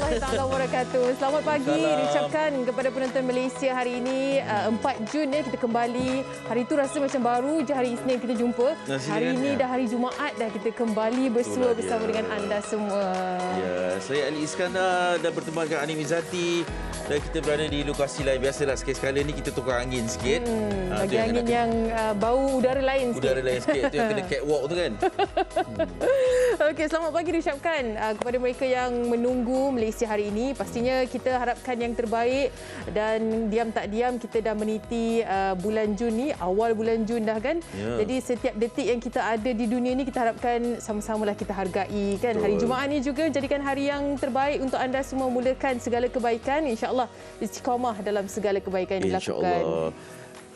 warahmatullahi taala wabarakatuh. Selamat pagi diucapkan kepada penonton Malaysia hari ini 4 Jun ya, kita kembali. Hari itu rasa macam baru je hari Isnin kita jumpa. Hari ini dah hari Jumaat dah kita kembali bersua bersama dengan anda semua. Ya, saya Ali Iskandar dan bertemu dengan Ani Mizati dan kita berada di lokasi lain. Biasalah sekali-sekala ni kita tukar angin sikit. Bagi angin yang bau udara lain sikit. Udara lain sikit tu yang kena catwalk tu kan. Okey, selamat pagi diucapkan kepada mereka yang menunggu Malaysia hari ini. Pastinya kita harapkan yang terbaik dan diam tak diam kita dah meniti bulan Jun ni, awal bulan Jun dah kan. Ya. Jadi setiap detik yang kita ada di dunia ni kita harapkan sama-samalah kita hargai kan. Betul. Hari Jumaat ni juga jadikan hari yang terbaik untuk anda semua, mulakan segala kebaikan. InsyaAllah istiqamah dalam segala kebaikan yang dilakukan. InsyaAllah.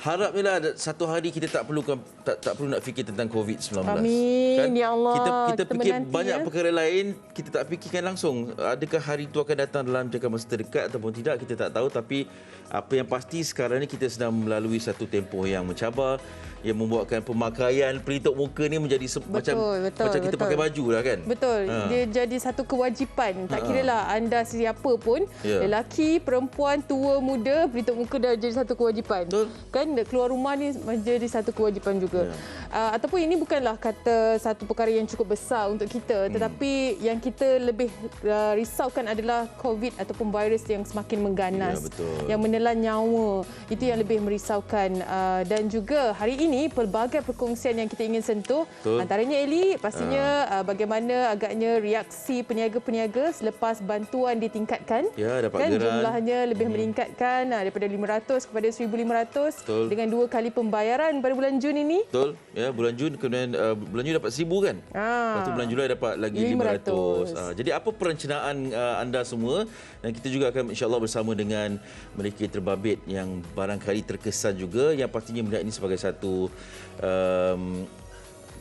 Harapnya satu hari kita tak perlu nak fikir tentang COVID-19. Amin, kan? ya Allah. Kita fikir menanti, banyak perkara lain, kita tak fikirkan langsung. Adakah hari itu akan datang dalam jangka masa terdekat ataupun tidak, kita tak tahu. Tapi apa yang pasti sekarang ni kita sedang melalui satu tempoh yang mencabar, yang membuatkan pemakaian pelitup muka ni menjadi macam kita pakai baju lah kan. Betul. Dia jadi satu kewajipan. Tak kiralah anda siapa pun, lelaki, perempuan, tua, muda, pelitup muka dah jadi satu kewajipan. Betul. Kan keluar rumah ni menjadi satu kewajipan juga. Ataupun ini bukanlah kata satu perkara yang cukup besar untuk kita, tetapi yang kita lebih risaukan adalah COVID ataupun virus yang semakin mengganas, yang menelan nyawa. Itu yang lebih merisaukan. Dan juga hari ini pelbagai perkongsian yang kita ingin sentuh. Antaranya Eli, pastinya bagaimana agaknya reaksi peniaga-peniaga selepas bantuan ditingkatkan. Ya, dapat kan geran. Jumlahnya lebih meningkatkan daripada 500 kepada 1,500. Dengan 2 kali pembayaran pada bulan Jun ini. Betul. Ya, bulan Jun kemudian bulan Jun dapat 1,000 kan? Lepas tu bulan Julai dapat lagi 500. Jadi apa perencanaan anda semua? Dan kita juga akan insya-Allah bersama dengan mereka terbabit yang barangkali terkesan juga, yang pastinya melihat ini sebagai satu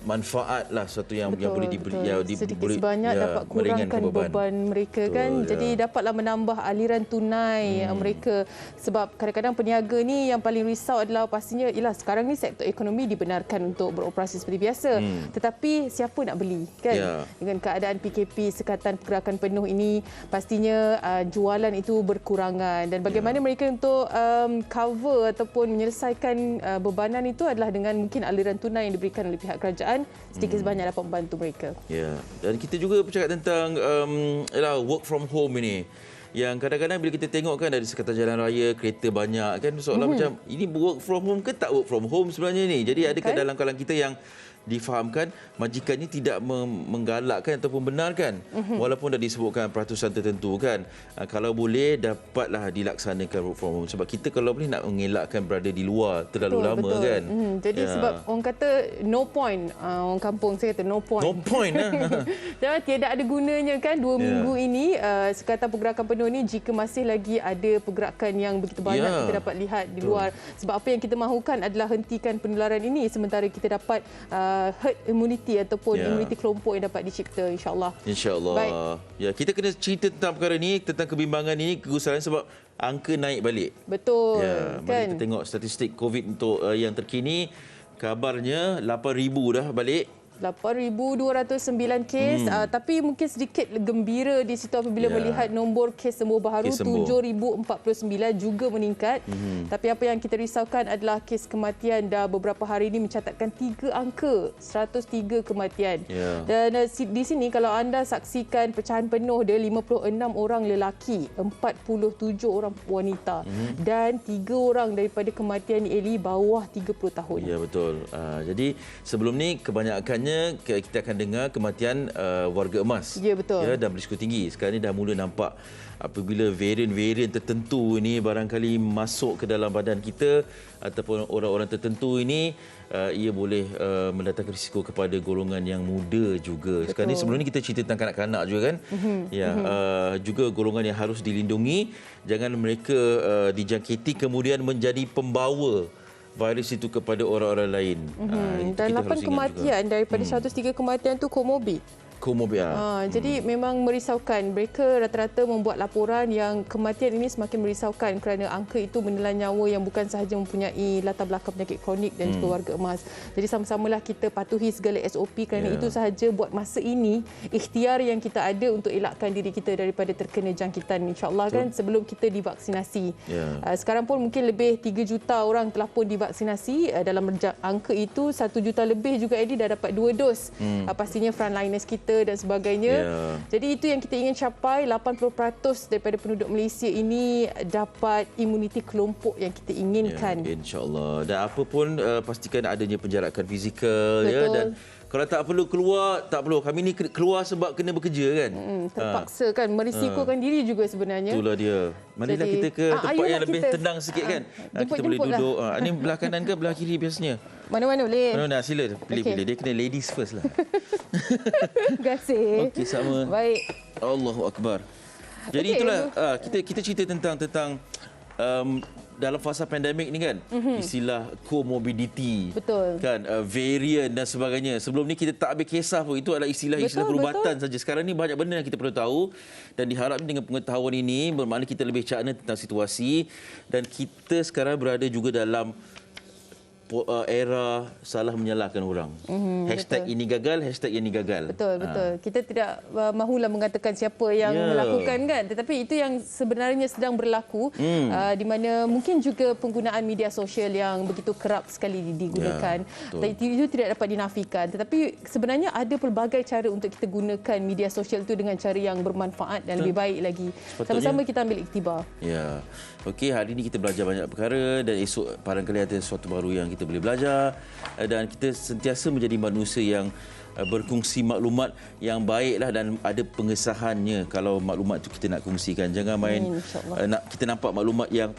manfaat lah, satu yang boleh diberi, sedikit sebanyak dapat kurangkan beban mereka kan. Jadi dapatlah menambah aliran tunai mereka, sebab kadang-kadang peniaga ni yang paling risau adalah pastinya ialah sekarang ni sektor ekonomi dibenarkan untuk beroperasi seperti biasa, tetapi siapa nak beli kan. Dengan keadaan PKP, sekatan pergerakan penuh ini, pastinya jualan itu berkurangan, dan bagaimana mereka untuk cover ataupun menyelesaikan bebanan itu adalah dengan mungkin aliran tunai yang diberikan oleh pihak kerajaan. Sedikit sebanyak dapat membantu mereka. Ya, dan kita juga bercakap tentang work from home ini. Yang kadang-kadang bila kita tengok kan dari sekatan jalan raya, kereta banyak kan, soalan macam ini work from home ke tak work from home sebenarnya ni. Jadi adakah dalam kalangan kita yang difahamkan majikannya tidak menggalakkan ataupun benarkan, walaupun dah disebutkan peratusan tertentu kan, kalau boleh dapatlah dilaksanakan work from home, sebab kita kalau boleh nak mengelakkan berada di luar terlalu lama kan. Jadi sebab orang kata no point, orang kampung saya kata no point. No point Jangan, tiada ada gunanya kan 2 minggu ini sekatan pergerakan penuh ni, jika masih lagi ada pergerakan yang begitu banyak kita dapat lihat di luar. Sebab apa yang kita mahukan adalah hentikan penularan ini sementara kita dapat herd immunity ataupun immunity kelompok yang dapat dicipta, insya-Allah. InsyaAllah. Baik. Ya, kita kena cerita tentang perkara ni, tentang kebimbangan ini, kegusaran sebab angka naik balik. Betul. Ya, mari kita tengok statistik COVID untuk yang terkini. Kabarnya 8,000 dah balik. 8,209 kes, tapi mungkin sedikit gembira di situ apabila melihat nombor kes sembuh baru 7,049 juga meningkat. Tapi apa yang kita risaukan adalah kes kematian dah beberapa hari ini mencatatkan 3 angka, 103 kematian. Dan di sini kalau anda saksikan pecahan penuh dia 56 orang lelaki, 47 orang wanita, dan 3 orang daripada kematian Eli bawah 30 tahun. Ya, betul. Jadi sebelum ni kebanyakannya kita akan dengar kematian warga emas. Ya, betul. Ya, dan berisiko tinggi. Sekarang ni dah mula nampak apabila varian-varian tertentu ini barangkali masuk ke dalam badan kita ataupun orang-orang tertentu ini, ia boleh mendatangkan risiko kepada golongan yang muda juga. Sekarang ni sebelum ni kita cerita tentang kanak-kanak juga kan. Juga golongan yang harus dilindungi, jangan mereka dijangkiti kemudian menjadi pembawa virus itu kepada orang-orang lain. Dan 8 kematian daripada 103 kematian tu komorbid. Komorbid. Jadi memang merisaukan. Mereka rata-rata membuat laporan yang kematian ini semakin merisaukan kerana angka itu menelan nyawa yang bukan sahaja mempunyai latar belakang penyakit kronik dan juga warga emas. Jadi sama-samalah kita patuhi segala SOP kerana itu sahaja buat masa ini ikhtiar yang kita ada untuk elakkan diri kita daripada terkena jangkitan, insya-Allah kan, sebelum kita divaksinasi. Sekarang pun mungkin lebih 3 juta orang telah pun divaksinasi. Dalam angka itu 1 juta lebih juga Eddie dah dapat 2 dos. Pastinya frontliners kita dan sebagainya. Jadi itu yang kita ingin capai, 80% daripada penduduk Malaysia ini dapat imuniti kelompok yang kita inginkan. InsyaAllah. Dan apa pun pastikan adanya penjarakan fizikal. Dan kalau tak perlu keluar, tak perlu. Kami ni keluar sebab kena bekerja kan. Terpaksa kan, merisikokan diri juga sebenarnya. Itulah dia. Marilah kita ke tempat yang lebih tenang sikit kan. Kita boleh duduk. Ini belah kanan ke belah kiri biasanya? Mana-mana boleh. Mana-mana, sila. Pilih-pilih. Dia kena ladies first lah. Terima kasih. Okey, sama. Baik. Allahu Akbar. Jadi itulah kita cerita tentang dalam fasa pandemik ni kan, istilah comorbidity, kan, variant dan sebagainya. Sebelum ni kita tak habis kisah pun, itu adalah istilah-istilah perubatan saja. Sekarang ni banyak benda yang kita perlu tahu dan diharapkan dengan pengetahuan ini bermakna kita lebih cakna tentang situasi dan kita sekarang berada juga dalam era salah menyalahkan orang. Hashtag ini gagal, hashtag ini gagal. Betul. Kita tidak mahulah mengatakan siapa yang melakukan kan. Tetapi itu yang sebenarnya sedang berlaku di mana mungkin juga penggunaan media sosial yang begitu kerap sekali digunakan. Itu tidak dapat dinafikan. Tetapi sebenarnya ada pelbagai cara untuk kita gunakan media sosial itu dengan cara yang bermanfaat dan lebih baik lagi. Sama-sama kita ambil iktibar. Okey, hari ini kita belajar banyak perkara dan esok barangkali ada sesuatu baru yang kita boleh belajar dan kita sentiasa menjadi manusia yang berkongsi maklumat yang baiklah dan ada pengesahannya kalau maklumat itu kita nak kongsikan. Jangan main kita nampak maklumat yang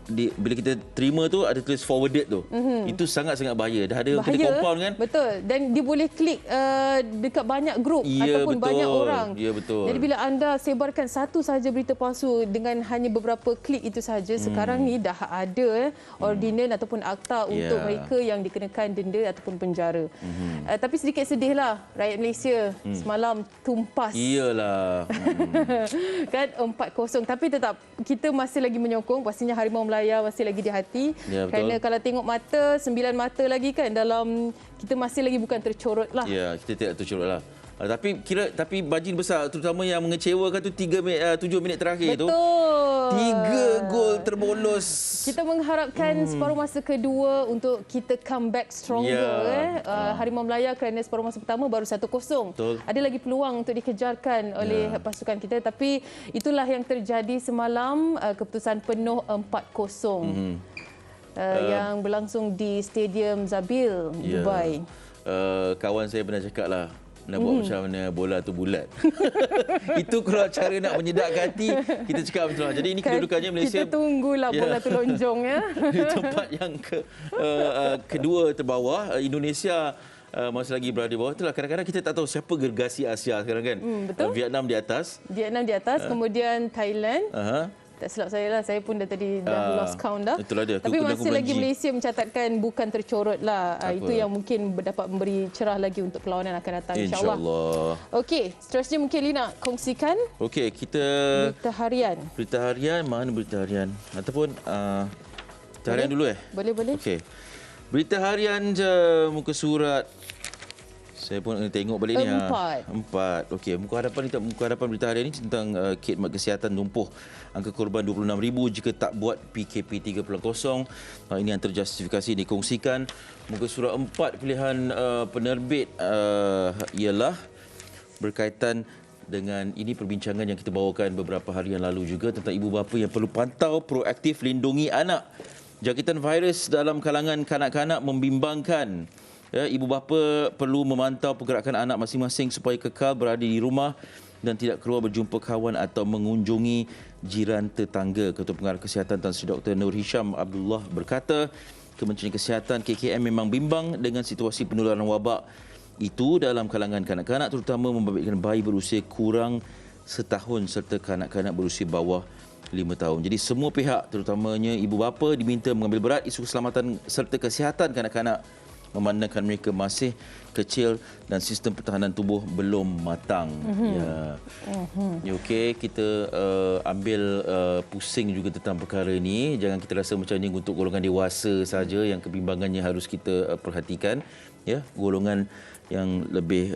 bila kita terima tu ada tulis forwarded tu. Itu sangat-sangat bahaya. Dah ada kena compound kan? Betul. Dan dia boleh klik dekat banyak grup ataupun banyak orang. Ya, betul. Jadi bila anda sebarkan satu sahaja berita palsu dengan hanya beberapa klik itu sahaja, sekarang ni dah ada ordinan ataupun akta untuk mereka yang dikenakan denda ataupun penjara. Tapi sedikit sedihlah rakyat Malaysia semalam tumpas. Iyalah. Kan 4-0. Tapi tetap kita masih lagi menyokong, pastinya Harimau Melaya masih lagi di hati. Kerana kalau tengok mata, 9 mata lagi kan dalam, kita masih lagi bukan tercorot lah. Ya, kita tidak tercorot lah. Tapi margin besar terutama yang mengecewakan tu 7 minit terakhir tu. 3 gol terbolos. Kita mengharapkan separuh masa kedua untuk kita come back stronger. Harimau Melaya kerana separuh masa pertama baru 1-0. Ada lagi peluang untuk dikejarkan oleh pasukan kita, tapi itulah yang terjadi semalam, keputusan penuh 4-0 yang berlangsung di Stadium Zabil, Dubai. Kawan saya pernah cakap lah, nak buat macam mana bola tu bulat. Itu kalau cara nak menyedakkan hati, kita cakap betul lah. Jadi ini kedudukannya Malaysia. Kita tunggulah bola tu lonjong ya. Tempat yang kedua terbawah, Indonesia masih lagi berada di bawah. Itulah kadang-kadang kita tak tahu siapa gergasi Asia sekarang kan. Vietnam di atas. Kemudian Thailand. Tak silap saya lah, saya pun dah lost count dah. Itulah dia. Tapi masih lagi Malaysia mencatatkan bukan tercorot lah. Itu yang mungkin dapat memberi cerah lagi untuk perlawanan akan datang, insyaAllah. Okey, seterusnya mungkin Lina kongsikan. Okey, kita berita harian. Berita harian, mana berita harian? Ataupun berita harian dulu Boleh. Okey. Berita harian je, muka surat. Saya pun tengok balik ni. 4. Okey, muka hadapan berita harian ini tentang khidmat kesihatan lumpuh. Angka korban 26,000 jika tak buat PKP 3.0. Ini yang terjustifikasi dikongsikan. Muka surat 4 pilihan penerbit ialah berkaitan dengan ini perbincangan yang kita bawakan beberapa hari yang lalu juga tentang ibu bapa yang perlu pantau proaktif lindungi anak. Jangkitan virus dalam kalangan kanak-kanak membimbangkan. Ibu bapa perlu memantau pergerakan anak masing-masing supaya kekal berada di rumah dan tidak keluar berjumpa kawan atau mengunjungi jiran tetangga. Ketua Pengarah Kesihatan Tan Sri Dr. Nur Hisham Abdullah berkata, Kementerian Kesihatan KKM memang bimbang dengan situasi penularan wabak itu dalam kalangan kanak-kanak, terutama membabitkan bayi berusia kurang setahun serta kanak-kanak berusia bawah 5 tahun. Jadi semua pihak, terutamanya ibu bapa, diminta mengambil berat isu keselamatan serta kesihatan kanak-kanak memandangkan mereka masih kecil dan sistem pertahanan tubuh belum matang. Okey, kita ambil pusing juga tentang perkara ini. Jangan kita rasa macam ini untuk golongan dewasa saja yang kebimbangannya harus kita perhatikan. Ya, golongan yang lebih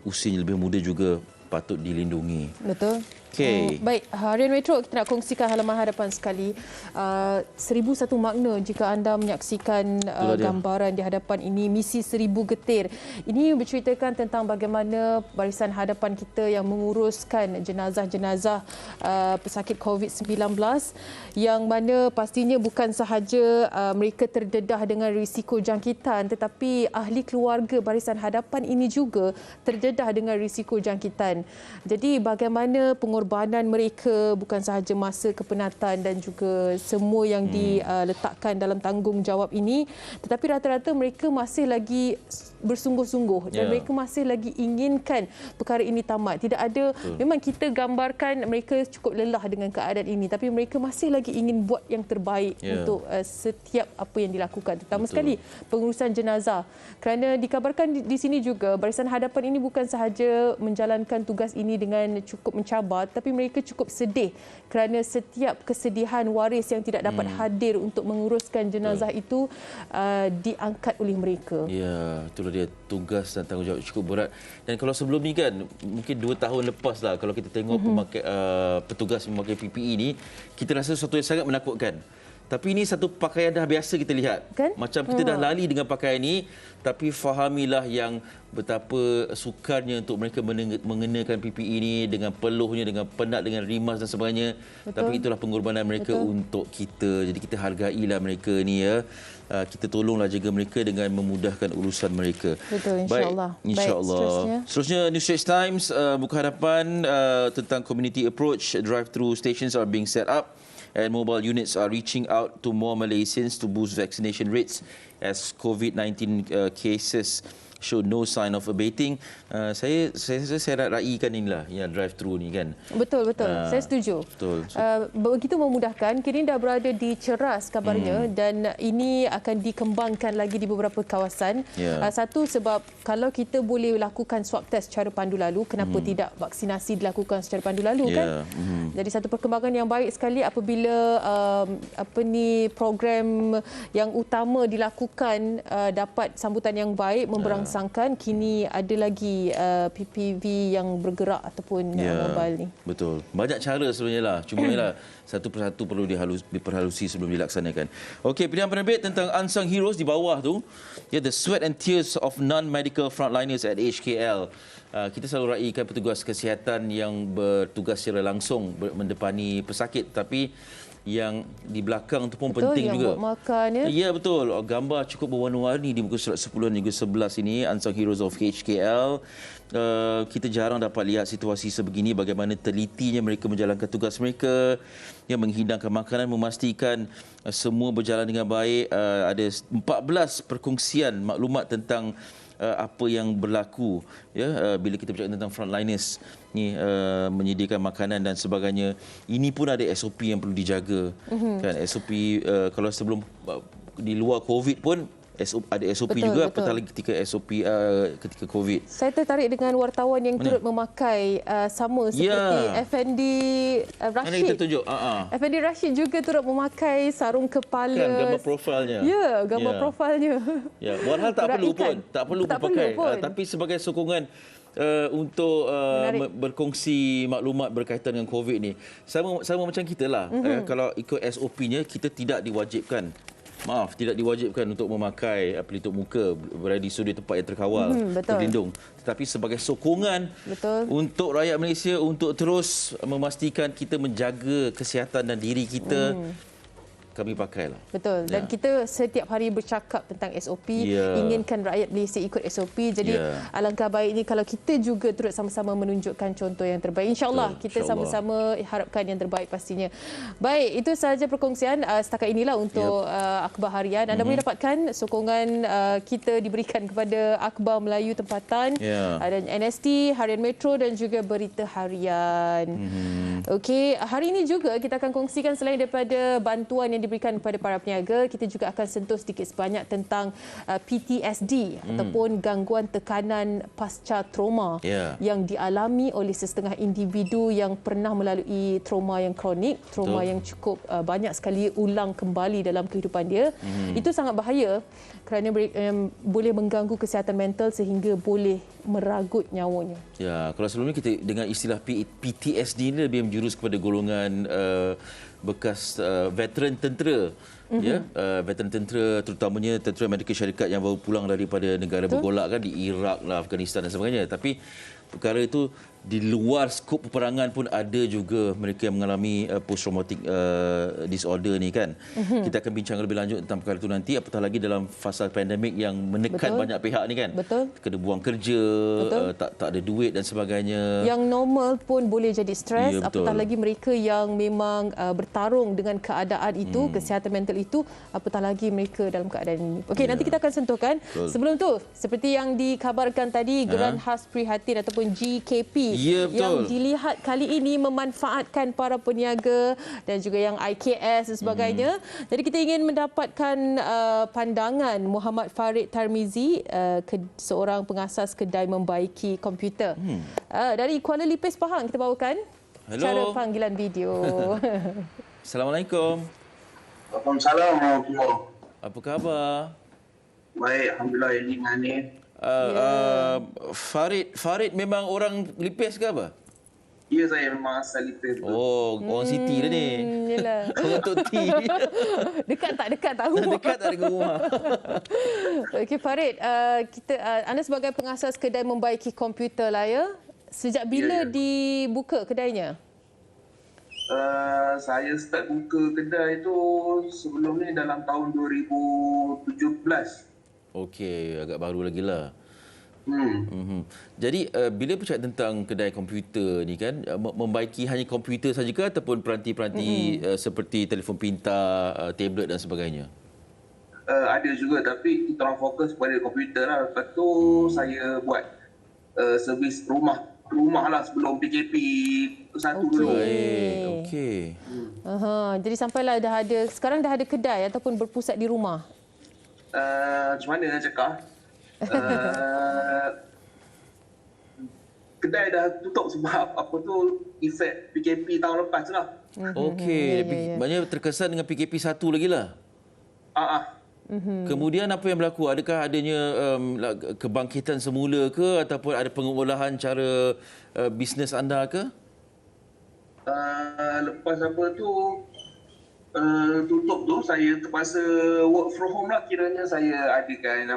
usianya lebih muda juga patut dilindungi. Betul. Okay. Baik, Harian Metro kita nak kongsikan halaman hadapan sekali. 1001 makna jika anda menyaksikan gambaran di hadapan ini, misi 1000 getir. Ini berceritakan tentang bagaimana barisan hadapan kita yang menguruskan jenazah-jenazah pesakit COVID-19 yang mana pastinya bukan sahaja mereka terdedah dengan risiko jangkitan, tetapi ahli keluarga barisan hadapan ini juga terdedah dengan risiko jangkitan. Jadi bagaimana pengorbanan mereka bukan sahaja masa kepenatan dan juga semua yang diletakkan dalam tanggungjawab ini, tetapi rata-rata mereka masih lagi bersungguh-sungguh dan mereka masih lagi inginkan perkara ini tamat. Tidak ada, memang kita gambarkan mereka cukup lelah dengan keadaan ini, tapi mereka masih lagi ingin buat yang terbaik untuk setiap apa yang dilakukan, terutama sekali pengurusan jenazah. Kerana dikabarkan di sini juga barisan hadapan ini bukan sahaja menjalankan tugas ini dengan cukup mencabar, tapi mereka cukup sedih kerana setiap kesedihan waris yang tidak dapat hadir untuk menguruskan jenazah itu diangkat oleh mereka. Ya, itulah dia, tugas dan tanggungjawab cukup berat. Dan kalau sebelum ni kan, mungkin 2 tahun lepas lah, kalau kita tengok petugas memakai PPE ni, kita rasa sesuatu yang sangat menakutkan. Tapi ini satu pakaian dah biasa kita lihat. Kan? Macam kita dah lali dengan pakaian ini, tapi fahamilah yang betapa sukarnya untuk mereka mengenakan PPE ini dengan peluhnya, dengan penat, dengan rimas dan sebagainya. Betul. Tapi itulah pengorbanan mereka untuk kita. Jadi kita hargailah mereka ni ya. Kita tolonglah jaga mereka dengan memudahkan urusan mereka. Betul, insya-Allah. InsyaAllah. Seterusnya New Straits Times buka hadapan tentang community approach. Drive-through stations are being set up and mobile units are reaching out to more Malaysians to boost vaccination rates as COVID-19 cases show no sign of abating. Saya nak raikan inilah yang drive-thru ni kan. Betul. Saya setuju. Betul. Begitu memudahkan. Kini dah berada di Ceras kabarnya dan ini akan dikembangkan lagi di beberapa kawasan. Satu, sebab kalau kita boleh lakukan swab test secara pandu lalu, kenapa tidak vaksinasi dilakukan secara pandu lalu kan? Jadi satu perkembangan yang baik sekali apabila program yang utama dilakukan dapat sambutan yang baik, memberangsa kini ada lagi PPV yang bergerak ataupun mobile ni. Betul. Banyak cara sebenarnya lah. Cuma satu persatu perlu diperhalusi sebelum dilaksanakan. Okey, pilihan penerbit tentang unsung heroes di bawah tu. The sweat and tears of non-medical frontliners at HKL. Kita selalu raikan petugas kesihatan yang bertugas secara langsung mendepani pesakit, tapi yang di belakang tu pun penting juga. Betul, yang buat makan ya. Ya, betul. Gambar cukup berwarna-warni di muka surat 10 dan juga 11 ini, Unsung Heroes of HKL. Kita jarang dapat lihat situasi sebegini, bagaimana telitinya mereka menjalankan tugas mereka, yang menghidangkan makanan, memastikan semua berjalan dengan baik. Ada 14 perkongsian maklumat tentang apa yang berlaku bila kita bercakap tentang frontliners ni, menyediakan makanan dan sebagainya. Ini pun ada SOP yang perlu dijaga. Kan SOP kalau sebelum di luar COVID pun ada SOP juga, apatah lagi ketika SOP ketika COVID. Saya tertarik dengan wartawan yang turut memakai sama seperti Effendi Rashid. Mana kita tunjuk? Effendi Rashid juga turut memakai sarung kepala. Kan gambar profilnya. Ya, gambar profilnya. Ya, walhal tak perlu pun, tak perlu pakai. Tapi sebagai sokongan untuk berkongsi maklumat berkaitan dengan COVID ni, sama macam kita lah. Kalau ikut SOP-nya, kita tidak diwajibkan untuk memakai pelitup muka berada di sudut tempat yang terkawal, terlindung. Tetapi sebagai sokongan untuk rakyat Malaysia untuk terus memastikan kita menjaga kesihatan dan diri kita, kami pakailah. Betul. Dan kita setiap hari bercakap tentang SOP, inginkan rakyat Malaysia ikut SOP. Jadi alangkah baiknya kalau kita juga turut sama-sama menunjukkan contoh yang terbaik. InsyaAllah kita sama-sama harapkan yang terbaik pastinya. Baik, itu sahaja perkongsian setakat inilah untuk akhbar harian. Anda boleh dapatkan sokongan kita diberikan kepada Akhbar Melayu Tempatan dan NST, Harian Metro dan juga Berita Harian. Okey, hari ini juga kita akan kongsikan selain daripada bantuan yang diberikan kepada para peniaga. Kita juga akan sentuh sedikit sebanyak tentang PTSD ataupun gangguan tekanan pasca trauma yang dialami oleh sesetengah individu yang pernah melalui trauma yang kronik, trauma yang cukup banyak sekali ulang kembali dalam kehidupan dia. Itu sangat bahaya kerana boleh mengganggu kesihatan mental sehingga boleh meragut nyawanya. Ya, kalau sebelum ni kita dengan istilah PTSD ni lebih menjurus kepada golongan bekas veteran tentera. Ya, veteran tentera, terutamanya tentera Amerika Syarikat yang baru pulang daripada negara bergolak kan, di Iraq lah, Afghanistan dan sebagainya. Tapi perkara itu di luar skop peperangan pun ada juga mereka yang mengalami post traumatic disorder ni kan. Kita akan bincang lebih lanjut tentang perkara itu nanti, apatah lagi dalam fasa pandemik yang menekan banyak pihak ni kan. Kena buang kerja, tak ada duit dan sebagainya. Yang normal pun boleh jadi stres, apatah lagi mereka yang memang bertarung dengan keadaan itu, kesihatan mental itu, apatah lagi mereka dalam keadaan ini. Okey, nanti kita akan sentuhkan. Sebelum tu, seperti yang dikabarkan tadi, Geran Khas Prihatin ataupun GKP yang dilihat kali ini memanfaatkan para peniaga dan juga yang IKS dan sebagainya. Jadi kita ingin mendapatkan pandangan Muhammad Farid Tarmizi, seorang pengasas kedai membaiki komputer. Dari Kuala Lipis Pahang kita bawakan cara panggilan video. Assalamualaikum. Waalaikumsalam. Apa khabar? Baik, alhamdulillah. Ini Ngani. Farid memang orang Lipis ke apa? Ya, saya memang asal Lipis. Oh, orang Siti dah ni. Yalah. Orang Tok T. Dekat tak tahu. Dekat tak dengan rumah. Okey Farid, anda sebagai pengasas kedai membaiki komputer lah ya. Sejak bila dibuka kedainya? Saya start buka kedai tu sebelum ni dalam tahun 2017. Okey, agak baru lagi lah. Jadi, bila bercakap tentang kedai komputer ni kan, membaiki hanya komputer saja ke ataupun peranti-peranti seperti telefon pintar, tablet dan sebagainya? Ada juga, tapi kita orang fokus pada komputer lah. Lepas tu saya buat servis rumah lah sebelum PKP satu dulu. Okey. Jadi sampailah sekarang dah ada kedai ataupun berpusat di rumah? Macam mana nak cakap? Kedai dah tutup sebab apa tu efek PKP tahun lepas lah. Okey, maknanya terkesan dengan PKP 1 lagi lah. Kemudian apa yang berlaku? Adakah adanya kebangkitan semula ke ataupun ada pengolahan cara bisnes anda ke? Lepas apa tu tutup tu, saya terpaksa work from home lah. Kiranya saya adakan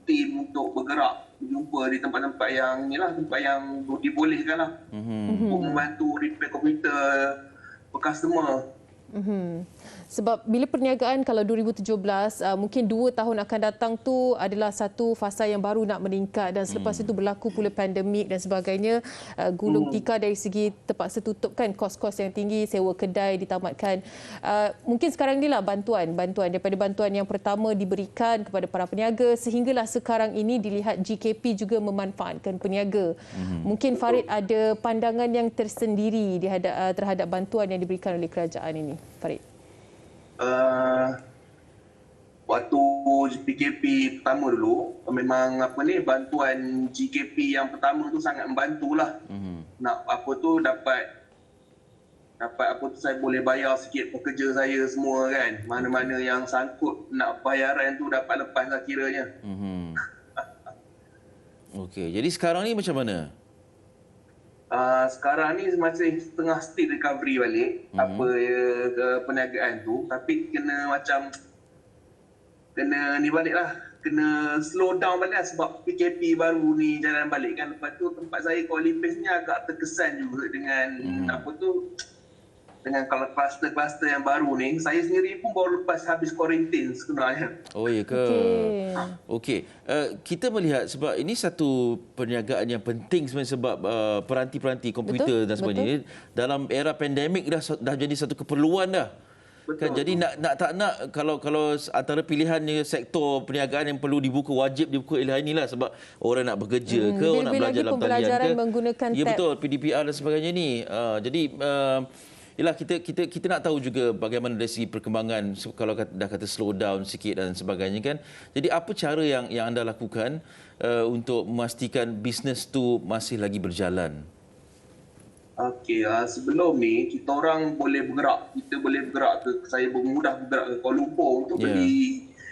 tim untuk bergerak, berjumpa di tempat-tempat yang tempat yang dibolehkan lah, untuk membantu repair komputer per customer. Sebab bila perniagaan kalau 2017 mungkin 2 tahun akan datang tu adalah satu fasa yang baru nak meningkat, dan selepas itu berlaku pula pandemik dan sebagainya, gulung tikar dari segi terpaksa tutup kan, kos-kos yang tinggi, sewa kedai ditamatkan. Mungkin sekarang ni lah bantuan daripada bantuan yang pertama diberikan kepada para peniaga sehinggalah sekarang ini dilihat GKP juga memanfaatkan peniaga. Mungkin Farid ada pandangan yang tersendiri terhadap bantuan yang diberikan oleh kerajaan ini, Farid. Waktu PKP pertama dulu, memang bantuan GKP yang pertama tu sangat membantulah. Nak dapat saya boleh bayar sikit pekerja saya semua kan. Mana-mana yang sangkut nak bayaran tu dapat lepas lah kiranya. Okey, jadi sekarang ni macam mana? Sekarang ni masih setengah state recovery balik perniagaan tu, tapi kena ni balik lah, kena slow down balik lah sebab PKP baru ni jalan balik kan. Lepas tu tempat saya Kuala Lipis ni agak terkesan juga dengan dengan kalau kluster-kluster yang baru ni. Saya sendiri pun baru lepas habis kuarantin sebenarnya. Oh ya ke? Okey. Kita melihat sebab ini satu perniagaan yang penting sebenarnya sebab peranti-peranti komputer dan sebagainya dalam era pandemik dah jadi satu keperluan dah. Kan, jadi nak kalau antara pilihannya sektor perniagaan yang perlu dibuka, wajib dibuka ialah inilah sebab orang nak bekerja ke, orang nak belajar dalam talian ke. Menggunakan ya betul, PDPR dan sebagainya ni. Jadi Yalah, kita nak tahu juga bagaimana dari segi perkembangan, kalau dah kata slow down sikit dan sebagainya kan. Jadi apa cara yang anda lakukan untuk memastikan bisnes tu masih lagi berjalan? Okey, sebelum ni kita orang boleh bergerak. Kita boleh bergerak saya bermudah bergerak ke Kuala Lumpur untuk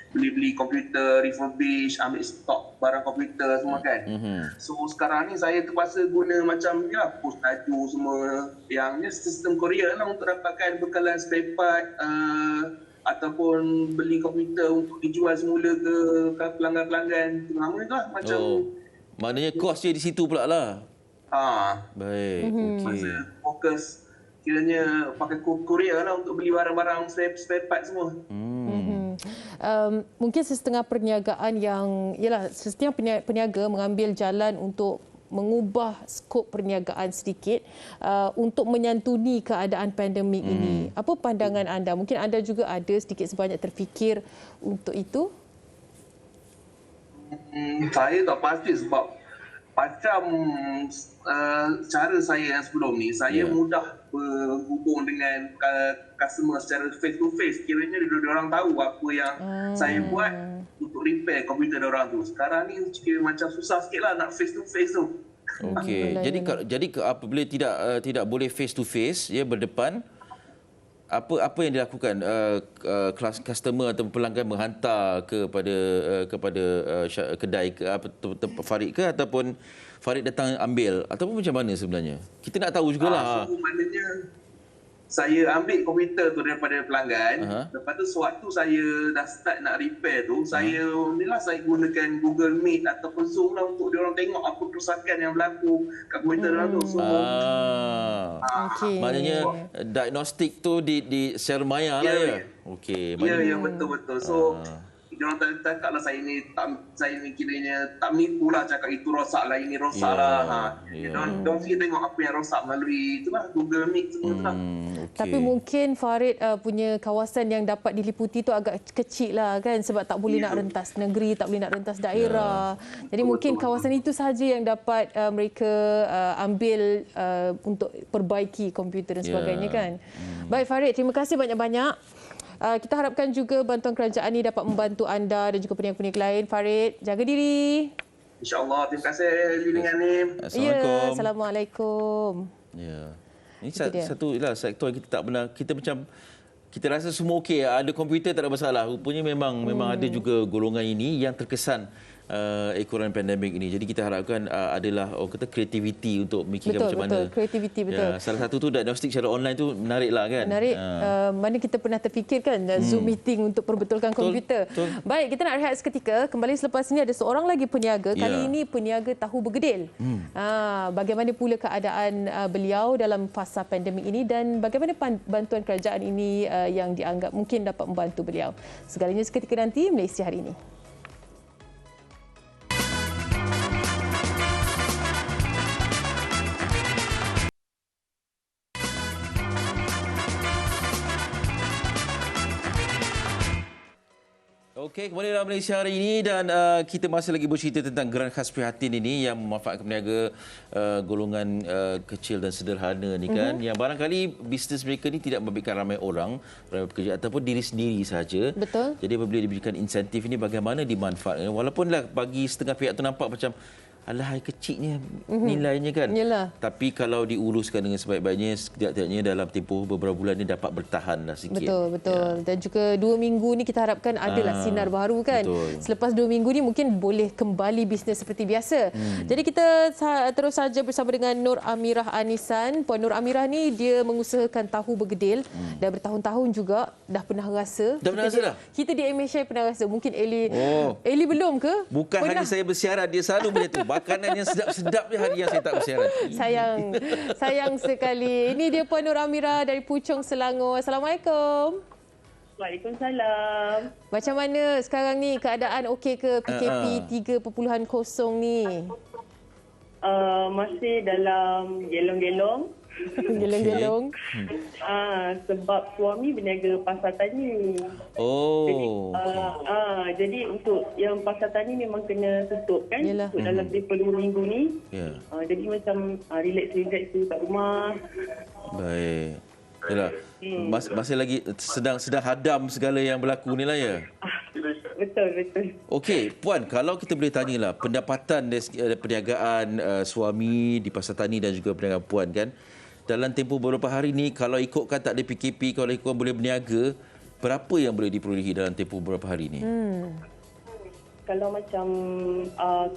beli komputer, refurbish, ambil stok barang komputer semua kan. So sekarang ni saya terpaksa guna macam post tajuk semua yang sistem Korea lah untuk dapatkan bekalan spare part ataupun beli komputer untuk dijual semula ke pelanggan-pelanggan. Terutama tu lah macam. Maknanya kos dia di situ pula lah. Baik, okey. Fokus kiranya pakai Korea lah untuk beli barang-barang spare part semua. Mungkin setengah perniagaan yang setengah peniaga mengambil jalan untuk mengubah skop perniagaan sedikit untuk menyantuni keadaan pandemik ini. Apa pandangan anda? Mungkin anda juga ada sedikit sebanyak terfikir untuk itu? Saya tak pasti sebab macam cara saya yang sebelum ni, saya mudah berhubung dengan customer secara face to face. Kiranya diorang tahu apa yang saya buat untuk repair komputer diorang tu. Sekarang ni kira macam susah sikit lah nak face to face tu. Okey. Jadi apabila tidak boleh face to face, berdepan, apa yang dilakukan? Customer atau pelanggan menghantar kepada kedai ke Farid ke, ataupun Farid datang ambil, ataupun macam mana sebenarnya? Kita nak tahu jugalah. So, maknanya saya ambil komputer tu daripada pelanggan. Lepas tu sewaktu saya dah start nak repair tu, saya gunakan Google Meet ataupun Zoom lah untuk diorang tengok apa kerosakan yang berlaku kat komputer diorang tu. So, maknanya diagnostik tu di share maya lah ya? Okey. Ya, betul-betul. So, diorang tak cakap lah saya ni kiranya tak menipu lah cakap itu rosak lah, ini rosak lah. Diorang sini tengok apa yang rosak melalui itulah Google Meet semua lah. Tapi mungkin Farid punya kawasan yang dapat diliputi tu agak kecil lah kan, sebab tak boleh nak rentas negeri, tak boleh nak rentas daerah. Jadi mungkin kawasan itu sahaja yang dapat mereka ambil untuk perbaiki komputer dan sebagainya kan. Baik Farid, terima kasih banyak-banyak. Kita harapkan juga bantuan kerajaan ini dapat membantu anda dan juga peniaga-peniaga lain. Farid, jaga diri. InsyaAllah. Terima kasih dengan ni. Assalamualaikum. Assalamualaikum. Ini satu sektor yang kita tak pernah, kita rasa semua okey, ada komputer tak ada masalah. Rupanya memang ada juga golongan ini yang terkesan ekoran pandemik ini. Jadi kita harapkan adalah kreativiti untuk memikirkan macam mana. Betul, kreativiti betul. Salah satu tu diagnostik secara online tu menariklah kan. Menarik. Mana kita pernah terfikir kan Zoom meeting untuk perbetulkan komputer. Betul. Baik, kita nak rehat seketika. Kembali selepas ini ada seorang lagi peniaga. Kali ini peniaga tahu bergedil. Bagaimana pula keadaan beliau dalam fasa pandemik ini dan bagaimana bantuan kerajaan ini yang dianggap mungkin dapat membantu beliau. Segalanya seketika nanti, Malaysia Hari Ini. Okey, kembali dalam Malaysia Hari Ini dan kita masih lagi bercerita tentang geran khas prihatin ini yang memanfaatkan peniaga golongan kecil dan sederhana ni kan, yang barangkali bisnes mereka ni tidak membabitkan ramai orang, ramai pekerja ataupun diri sendiri sahaja. Betul. Jadi apabila diberikan insentif ini, bagaimana dimanfaatkan, walaupun bagi setengah pihak tu nampak macam alah kecilnya nilainya kan. Yalah. Tapi kalau diuruskan dengan sebaik-baiknya, setidak-tidaknya dalam tempoh beberapa bulan ini dapat bertahan lah sikit. Betul. Dan juga 2 minggu ni kita harapkan adalah sinar baru kan. Betul. Selepas 2 minggu ni mungkin boleh kembali bisnes seperti biasa. Jadi kita terus saja bersama dengan Nur Amirah Anisan. Puan Nur Amirah ni dia mengusahakan tahu bergedil dan bertahun-tahun juga dah pernah rasa. Kita di MHI pernah rasa. Mungkin Eli belum ke? Bukan pernah. Hanya saya bersiaran, dia selalu macam tu. Makanan yang sedap-sedap je hari yang saya tak bersiaran. Sayang sekali. Ini dia Puan Nur Amirah dari Puchong, Selangor. Assalamualaikum. Waalaikumsalam. Macam mana sekarang ni keadaan okey ke PKP 3.0 ni? Masih dalam gelong-gelong. Gelong-gelong. Sebab suami berniaga pasar tani. Jadi untuk yang pasar tani memang kena tutup kan. Untuk dalam tempoh 2 minggu ni. Jadi macam relax tu kat rumah. Baik. Yalah. Masih lagi sedang hadam segala yang berlaku ni lah ya. Betul. Okey, Puan, kalau kita boleh tanyalah pendapatan dari perniagaan suami di pasar tani dan juga perniagaan Puan kan, dalam tempoh beberapa hari ni kalau ikutkan tak ada PKP, kalau ikutkan boleh berniaga, berapa yang boleh diperolehi dalam tempoh beberapa hari ni? Kalau macam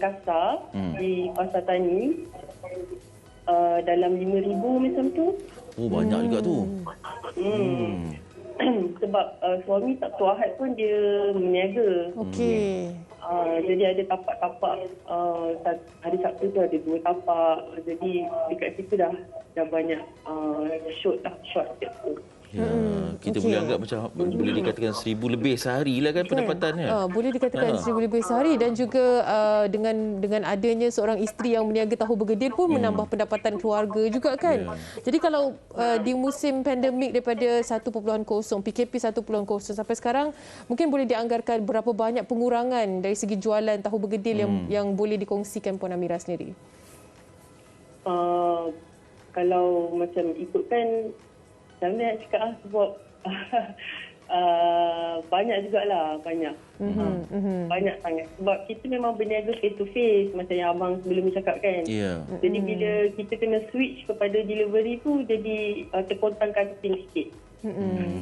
kasar di pasar tani, dalam 5,000 macam tu. Oh, banyak juga tu. Sebab suami Sabtu Ahad pun dia meniaga. Okey. Jadi ada tapak-tapak, hari Sabtu tu ada 2 tapak. Jadi dekat situ dah banyak short siap tu. Ya, kita boleh anggap macam boleh dikatakan 1,000 lebih sehari lah kan pendapatannya. Boleh dikatakan 1,000 lebih sehari dan juga dengan adanya seorang isteri yang meniaga tahu bergedil pun menambah pendapatan keluarga juga kan. Jadi kalau di musim pandemik daripada 1.0 PKP 1.0 sampai sekarang, mungkin boleh dianggarkan berapa banyak pengurangan dari segi jualan tahu bergedil yang boleh dikongsikan Puan Amira sendiri? Kalau macam ikutkan, saya nak cakap sebab banyak jugalah, banyak. Banyak sangat. Sebab kita memang berniaga face to face macam yang abang sebelum cakap kan. Jadi bila kita kena switch kepada delivery tu, jadi terkontang marketing sikit.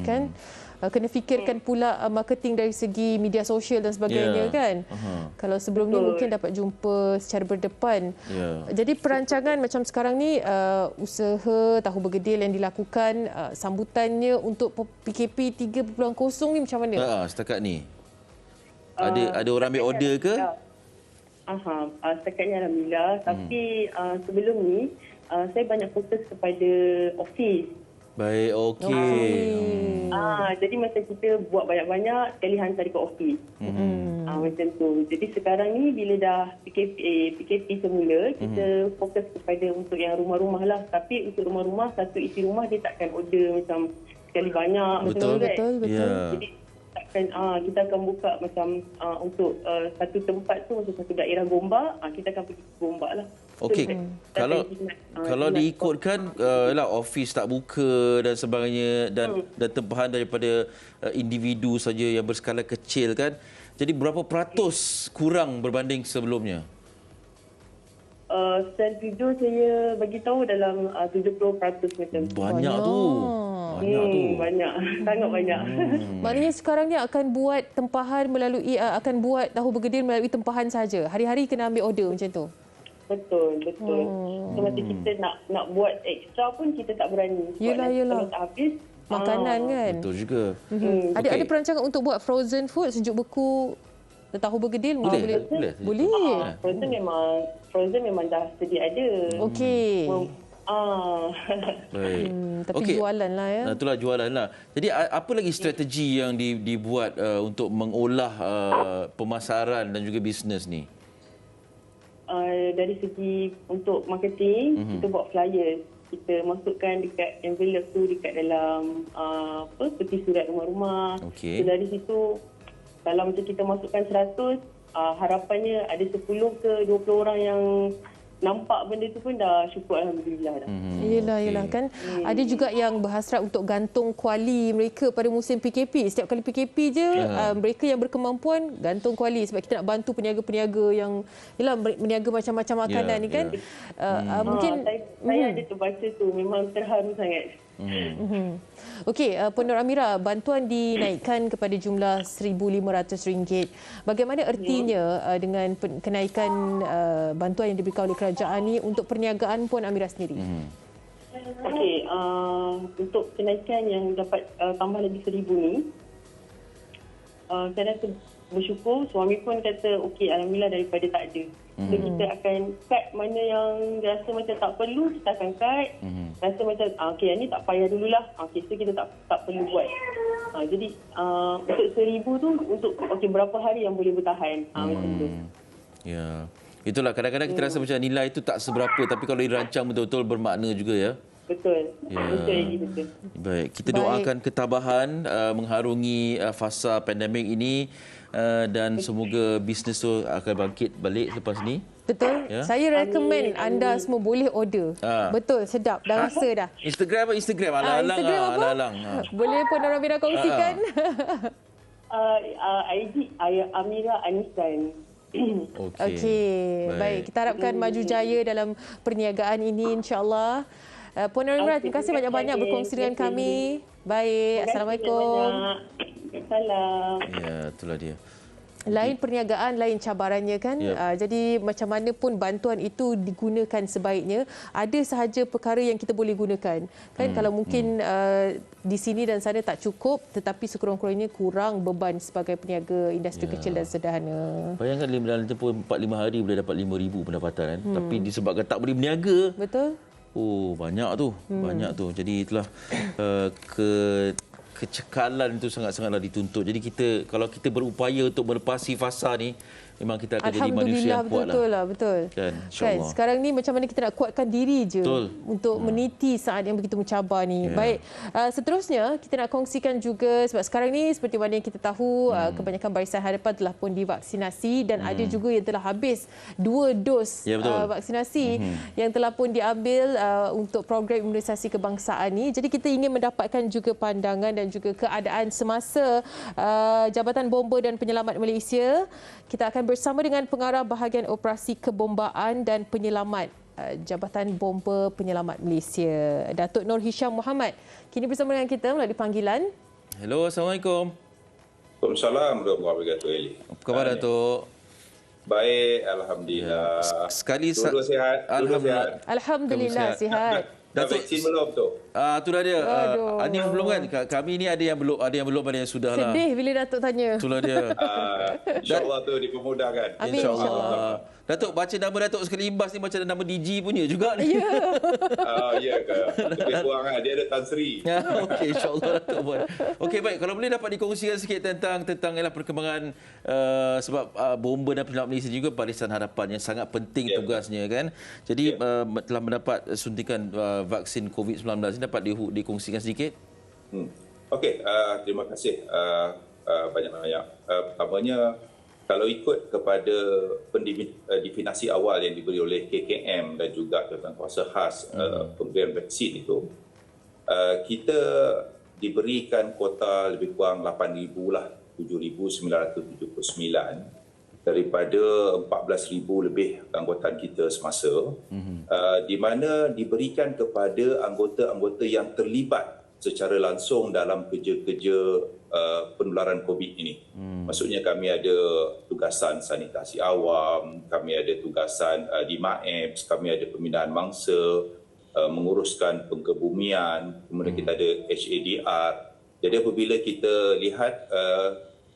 Kan? Kena fikirkan pula marketing dari segi media sosial dan sebagainya kan. Kalau sebelum ni mungkin dapat jumpa secara berdepan. Jadi perancangan macam sekarang ni, usaha tahu bergedil yang dilakukan, sambutannya untuk PKP 3.0 ni macam mana? Setakat ni ada orang ambil order ke? Setakat ni alhamdulillah. Tapi sebelum ni saya banyak fokus kepada office. Baik, okey. Jadi macam kita buat banyak-banyak sekali hantar dekat office. Macam tu. Jadi sekarang ni bila dah PKP semula, kita fokus kepada untuk yang rumah-rumah lah. Tapi untuk rumah-rumah, satu isi rumah dia takkan order macam sekali banyak. Betul. Jadi takkan kita akan buka macam untuk satu tempat tu, untuk satu daerah Gombak, kita akan pergi ke Gombak lah. Okey, kalau diikutkan office tak buka dan sebagainya dan tempahan daripada individu saja yang berskala kecil kan. Jadi berapa peratus kurang berbanding sebelumnya? Secara jujur saya bagi tahu dalam 70% macam tu. Banyak tu. Banyak. Sangat banyak. Maknanya sekarang ni akan buat tempahan akan buat tahu bergedil melalui tempahan saja. Hari-hari kena ambil order macam tu. Betul. So macam kita nak buat ekstra pun kita tak berani. Yelah. Kalau tak habis makanan kan. Betul juga. Ada perancangan untuk buat frozen food, sejuk beku tahu bergedil? Boleh. Frozen memang dah sedia ada. Okey. Baik. Tapi jualan lah ya. Itulah jualan lah. Jadi apa lagi strategi yang dibuat untuk mengolah pemasaran dan juga bisnes ni? Dari segi untuk marketing, kita buat flyers. Kita masukkan dekat envelope tu dekat dalam peti surat rumah-rumah. So, dari situ, kalau macam kita masukkan 100, harapannya ada 10 ke 20 orang yang nampak benda tu pun dah syukur alhamdulillah dah. Yelah kan. Ada juga yang berhasrat untuk gantung kuali mereka pada musim PKP. Setiap kali PKP je mereka yang berkemampuan gantung kuali sebab kita nak bantu peniaga-peniaga yang meniaga macam-macam makanan ni kan. Mungkin saya ada terbaca tu, memang terharu sangat. Okey, Puan Nur Amira, bantuan dinaikkan kepada jumlah RM1,500. Bagaimana ertinya dengan kenaikan bantuan yang diberikan oleh kerajaan ni untuk perniagaan Puan Amira sendiri? Okey, untuk kenaikan yang dapat tambah lagi RM1,000 ni, saya rasa bersyukur. Suami pun kata okey, alhamdulillah daripada tak ada. So kita akan cut mana yang rasa macam tak perlu, kita akan cut. Rasa macam okey, yang ni tak payah dululah. Okey, so kita tak perlu buat. Jadi untuk RM1,000 tu untuk berapa hari yang boleh bertahan. Macam tu. Ya. Itulah kadang-kadang kita rasa macam nilai itu tak seberapa, tapi kalau dirancang betul-betul bermakna juga ya. Betul. Betul. Baik, kita doakan ketabahan mengharungi fasa pandemik ini. dan semoga bisnes tu akan bangkit balik lepas ni. Betul. Ya? Saya recommend anda semua boleh order. Betul, sedap. Dah rasa dah. Instagram alang-alang. Instagram apa? Alang-alang. Boleh pun Nora Amira kongsikan. ID Amira Anisan. Okey. Baik, kita harapkan maju jaya dalam perniagaan ini insya-Allah. Puan Nora Amira, terima kasih banyak-banyak berkongsi dengan kami. Baik, Assalamualaikum. Salam. Ya, itulah dia. Lain perniagaan, lain cabarannya kan. Jadi macam mana pun bantuan itu digunakan sebaiknya. Ada sahaja perkara yang kita boleh gunakan. Kan kalau mungkin di sini dan sana tak cukup, tetapi sekurang-kurangnya kurang beban sebagai peniaga industri kecil dan sederhana. Bayangkan dalam tempoh 4-5 hari boleh dapat 5,000 pendapatan kan. Tapi disebabkan tak boleh berniaga. Betul. Oh, banyak tu. Banyak tu. Jadi itulah kecekalan itu sangat-sangatlah dituntut. Jadi kalau kita berupaya untuk melepasi fasa ni, memang kita akan jadi manusia yang kuat lah. Betul. Kan, kan, sekarang ni macam mana kita nak kuatkan diri je untuk meniti saat yang begitu mencabar ni. Baik, seterusnya kita nak kongsikan juga sebab sekarang ni seperti mana yang kita tahu kebanyakan Barisan Hadapan telah pun divaksinasi dan ada juga yang telah habis 2 dos vaksinasi yang telah pun diambil untuk program imunisasi kebangsaan ni. Jadi kita ingin mendapatkan juga pandangan dan juga keadaan semasa Jabatan Bomba dan Penyelamat Malaysia. Kita akan bersama dengan Pengarah Bahagian Operasi Kebombaan dan Penyelamat Jabatan Bomba Penyelamat Malaysia, Datuk Nur Hisham Muhammad. Kini bersama dengan kita melalui panggilan. Hello, Assalamualaikum. Waalaikumsalam warahmatullahi wabarakatuh. Apa khabar, Datuk? Baik, alhamdulillah. Sekali sihat. Alhamdulillah sihat. Datuk vaksin belum tu? Tu dah dia. Ani belum kan? Kami ni ada yang belum, ada yang sudah lah. Sedih bila Datuk tanya. Itulah dia. InsyaAllah tu dipermudahkan. Amin, insyaAllah. Datuk, baca nama Datuk sekali imbas ni macam nama DG punya juga ni. Ya. Ya ke? Lebih kurang kan? Dia ada Tan Sri. Okey, insyaAllah Datuk buat. Okey, baik. Kalau boleh dapat dikongsikan sikit tentang perkembangan sebab Bomba dan Penyelamat Malaysia juga Barisan Hadapan yang sangat penting tugasnya kan. Jadi telah mendapat suntikan vaksin COVID-19 ini, dapat dikongsikan sedikit? Okey, terima kasih banyak-banyak. Pertamanya, kalau ikut kepada definisi awal yang diberi oleh KKM dan juga Jawatankuasa Khas pemberian vaksin itu, kita diberikan kuota lebih kurang 8,000 lah, 7,979 daripada 14,000 lebih anggotaan kita semasa, di mana diberikan kepada anggota-anggota yang terlibat secara langsung dalam kerja-kerja penularan COVID ini. Maksudnya kami ada tugasan sanitasi awam, kami ada tugasan di MAEPS, kami ada pembinaan mangsa, menguruskan pengkebumian, kemudian kita ada HADR. Jadi apabila kita lihat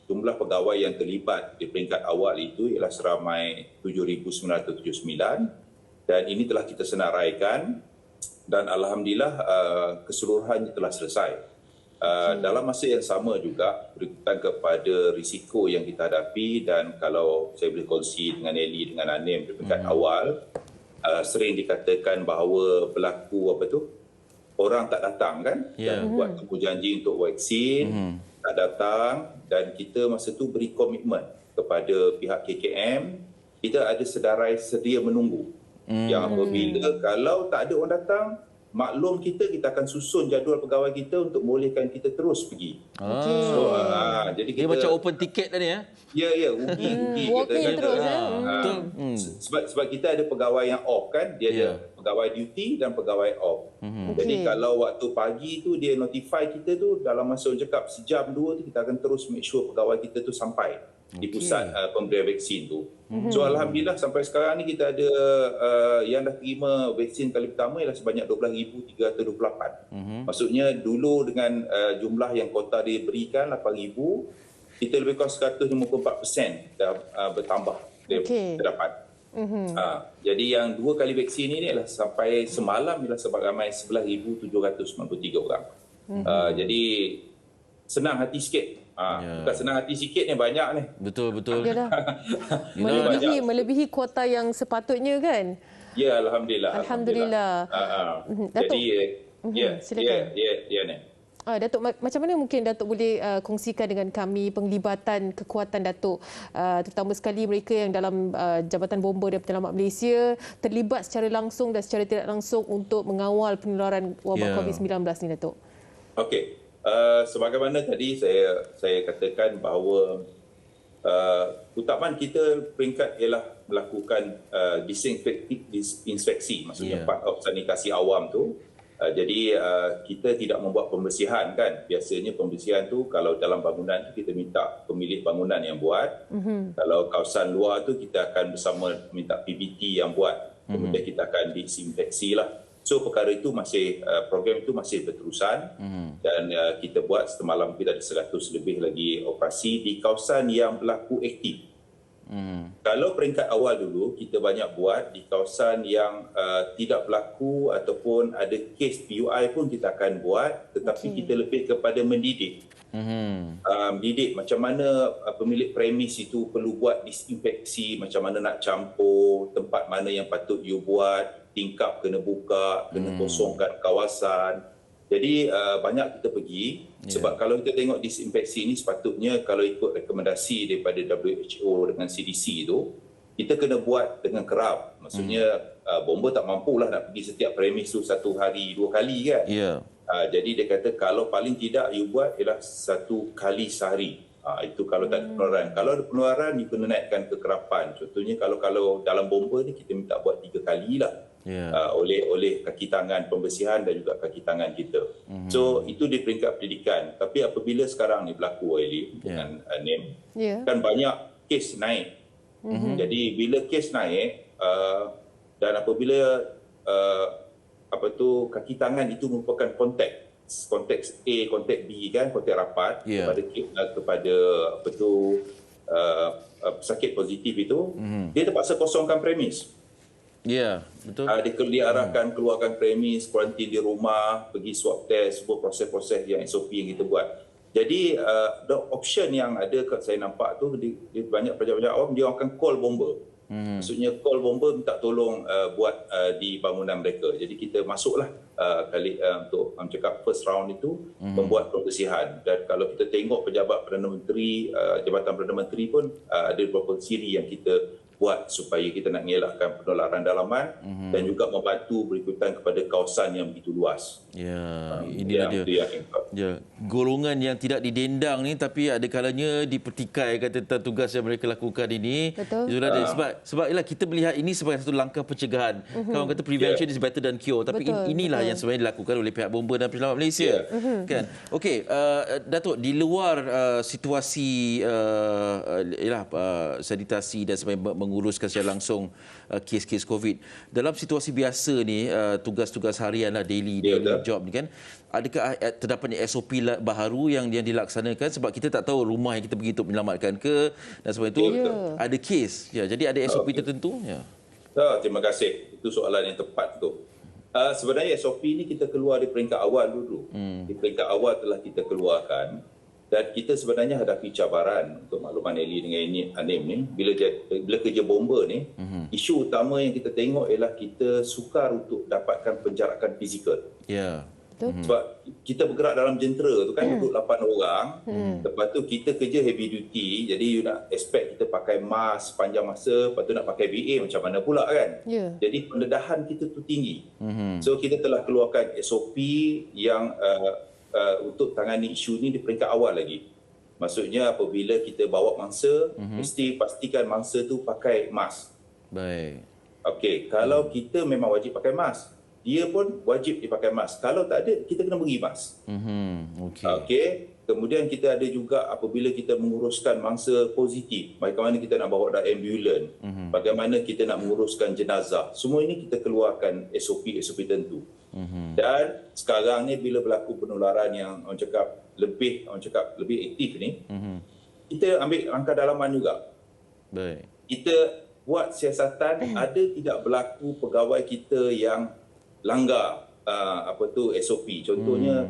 jumlah pegawai yang terlibat di peringkat awal itu ialah seramai 7,979 dan ini telah kita senaraikan dan alhamdulillah keseluruhannya telah selesai. Dalam masa yang sama juga berikutan kepada risiko yang kita hadapi dan kalau saya boleh kongsi dengan Eli dengan Anim di peringkat awal, sering dikatakan bahawa berlaku orang tak datang kan, buat temu janji untuk vaksin, tak datang dan kita masa tu beri komitmen kepada pihak KKM, kita ada sedarai sedia menunggu. Yang apabila kalau tak ada orang datang, maklum kita akan susun jadual pegawai kita untuk bolehkan kita terus pergi. So, jadi kita dia macam open ticket tadi ya. Ya, ugi walking kita terus sebab kita ada pegawai yang off kan, dia ada pegawai duty dan pegawai off. Jadi kalau waktu pagi tu dia notify kita tu dalam masa orang cakap sejam 2 tu kita akan terus make sure pegawai kita tu sampai di pusat pemberian vaksin tu. So alhamdulillah sampai sekarang ni kita ada yang dah terima vaksin kali pertama ialah sebanyak 12,328. Maksudnya dulu dengan jumlah yang kota diberikan 8,000, kita lebih kurang 154% dah bertambah terdapat. Jadi yang 2 kali vaksin ini adalah sampai semalam ialah ramai 11,793 orang. Jadi senang hati sikit. Bukan senang hati sikit ni, banyak ni. Betul. Melebihi kuota yang sepatutnya kan? Ya, alhamdulillah. Alhamdulillah. Jadi silakan. ya ni. Datuk, macam mana mungkin Datuk boleh kongsikan dengan kami penglibatan kekuatan Datuk, terutama sekali mereka yang dalam Jabatan Bomba dan Penyelamat Malaysia terlibat secara langsung dan secara tidak langsung untuk mengawal penularan wabak COVID-19 ni, Datuk? Okey. Sebagaimana tadi saya katakan bahawa utamaan kita peringkat ialah melakukan disinfeksi, maksudnya part of sanitasi awam tu. Jadi kita tidak membuat pembersihan kan. Biasanya pembersihan tu kalau dalam bangunan tu kita minta pemilik bangunan yang buat. Kalau kawasan luar tu kita akan bersama minta PBT yang buat. Kemudian kita akan disinfeksi lah. So perkara itu program itu masih berterusan dan kita buat semalam kita ada 100 lebih lagi operasi di kawasan yang berlaku aktif. Kalau peringkat awal dulu kita banyak buat di kawasan yang tidak berlaku ataupun ada kes PUI pun kita akan buat, tetapi kita lebih kepada mendidik. Didik macam mana pemilik premis itu perlu buat disinfeksi, macam mana nak campur, tempat mana yang patut you buat, tingkap kena buka, kena kosongkan kawasan. Jadi banyak kita pergi sebab kalau kita tengok disinfeksi ini sepatutnya kalau ikut rekomendasi daripada WHO dengan CDC itu kita kena buat dengan kerap. Maksudnya bomba tak mampulah nak pergi setiap premis tu 1 hari 2 kali kan. Jadi dia kata kalau paling tidak you buat ialah 1 kali sehari. Itu kalau tak ada penularan. Kalau ada penularan you kena naikkan kekerapan. Contohnya kalau dalam bomba ni kita minta buat 3 kali lah. Oleh kaki tangan pembersihan dan juga kaki tangan kita. So itu di peringkat pendidikan. Tapi apabila sekarang ni berlaku dengan NIM, kan banyak kes naik. Jadi bila kes naik dan apabila kaki tangan itu merupakan konteks A, konteks B kan, konteks rapat kepada pesakit positif itu, dia terpaksa kosongkan premis. Betul. Dia arahkan keluarkan premis, kuarantin di rumah, pergi swab test, semua proses-proses yang SOP yang kita buat. Jadi the option yang ada saya nampak tu di banyak pelajar-pelajar awam dia akan call bomba. Maksudnya call bomba minta tolong buat di bangunan mereka. Jadi kita masuklah untuk cakap first round itu membuat pembersihan. Dan kalau kita tengok pejabat Perdana Menteri, Jabatan Perdana Menteri pun ada beberapa siri yang kita buat supaya kita nak mengelakkan penularan dalaman dan juga membantu berikutan kepada kawasan yang begitu luas. Inilah dia. Golongan yang tidak didendang ni tapi ada kalanya dipertikaikan tentang tugas yang mereka lakukan ini. Betul. Sebab ialah kita melihat ini sebagai satu langkah pencegahan. Kawan kata prevention is better than cure. Tapi inilah yang sebenarnya dilakukan oleh pihak Bomba dan Penyelamat Malaysia. Kan? Okey, Datuk, di luar situasi sanitasi dan sebagainya menguruskan secara langsung kes-kes COVID. Dalam situasi biasa ni, tugas-tugas harian lah, daily job ni kan, adakah terdapatnya SOP baharu yang dilaksanakan sebab kita tak tahu rumah yang kita pergi untuk menyelamatkan ke dan sebab itu ada kes. Jadi ada SOP tertentu? Terima kasih. Itu soalan yang tepat tu. Sebenarnya SOP ni kita keluar di peringkat awal dulu. Di peringkat awal telah kita keluarkan. Dan kita sebenarnya hadapi cabaran untuk makluman Eli dengan Anim ni. Bila kerja bomba ni, isu utama yang kita tengok ialah kita sukar untuk dapatkan penjarakan fizikal. Sebab kita bergerak dalam jentera tu kan, duduk 8 orang. Lepas tu kita kerja heavy duty. Jadi you nak expect kita pakai mask sepanjang masa. Lepas tu nak pakai BA macam mana pula kan. Jadi pendedahan kita tu tinggi. So kita telah keluarkan SOP yang untuk tangani isu ni di peringkat awal lagi. Maksudnya apabila kita bawa mangsa, mesti pastikan mangsa tu pakai mask. Baik. Okey, kalau kita memang wajib pakai mask, dia pun wajib dipakai mask. Kalau tak ada, kita kena beri mask. Okey. Kemudian kita ada juga apabila kita menguruskan mangsa positif, bagaimana kita nak bawa dalam ambulan, bagaimana kita nak menguruskan jenazah. Semua ini kita keluarkan SOP tentu. Dan sekarang ni bila berlaku penularan yang orang cakap lebih aktif ni, kita ambil langkah dalaman juga. Baik. Kita buat siasatan ada tidak berlaku pegawai kita yang langgar SOP. Contohnya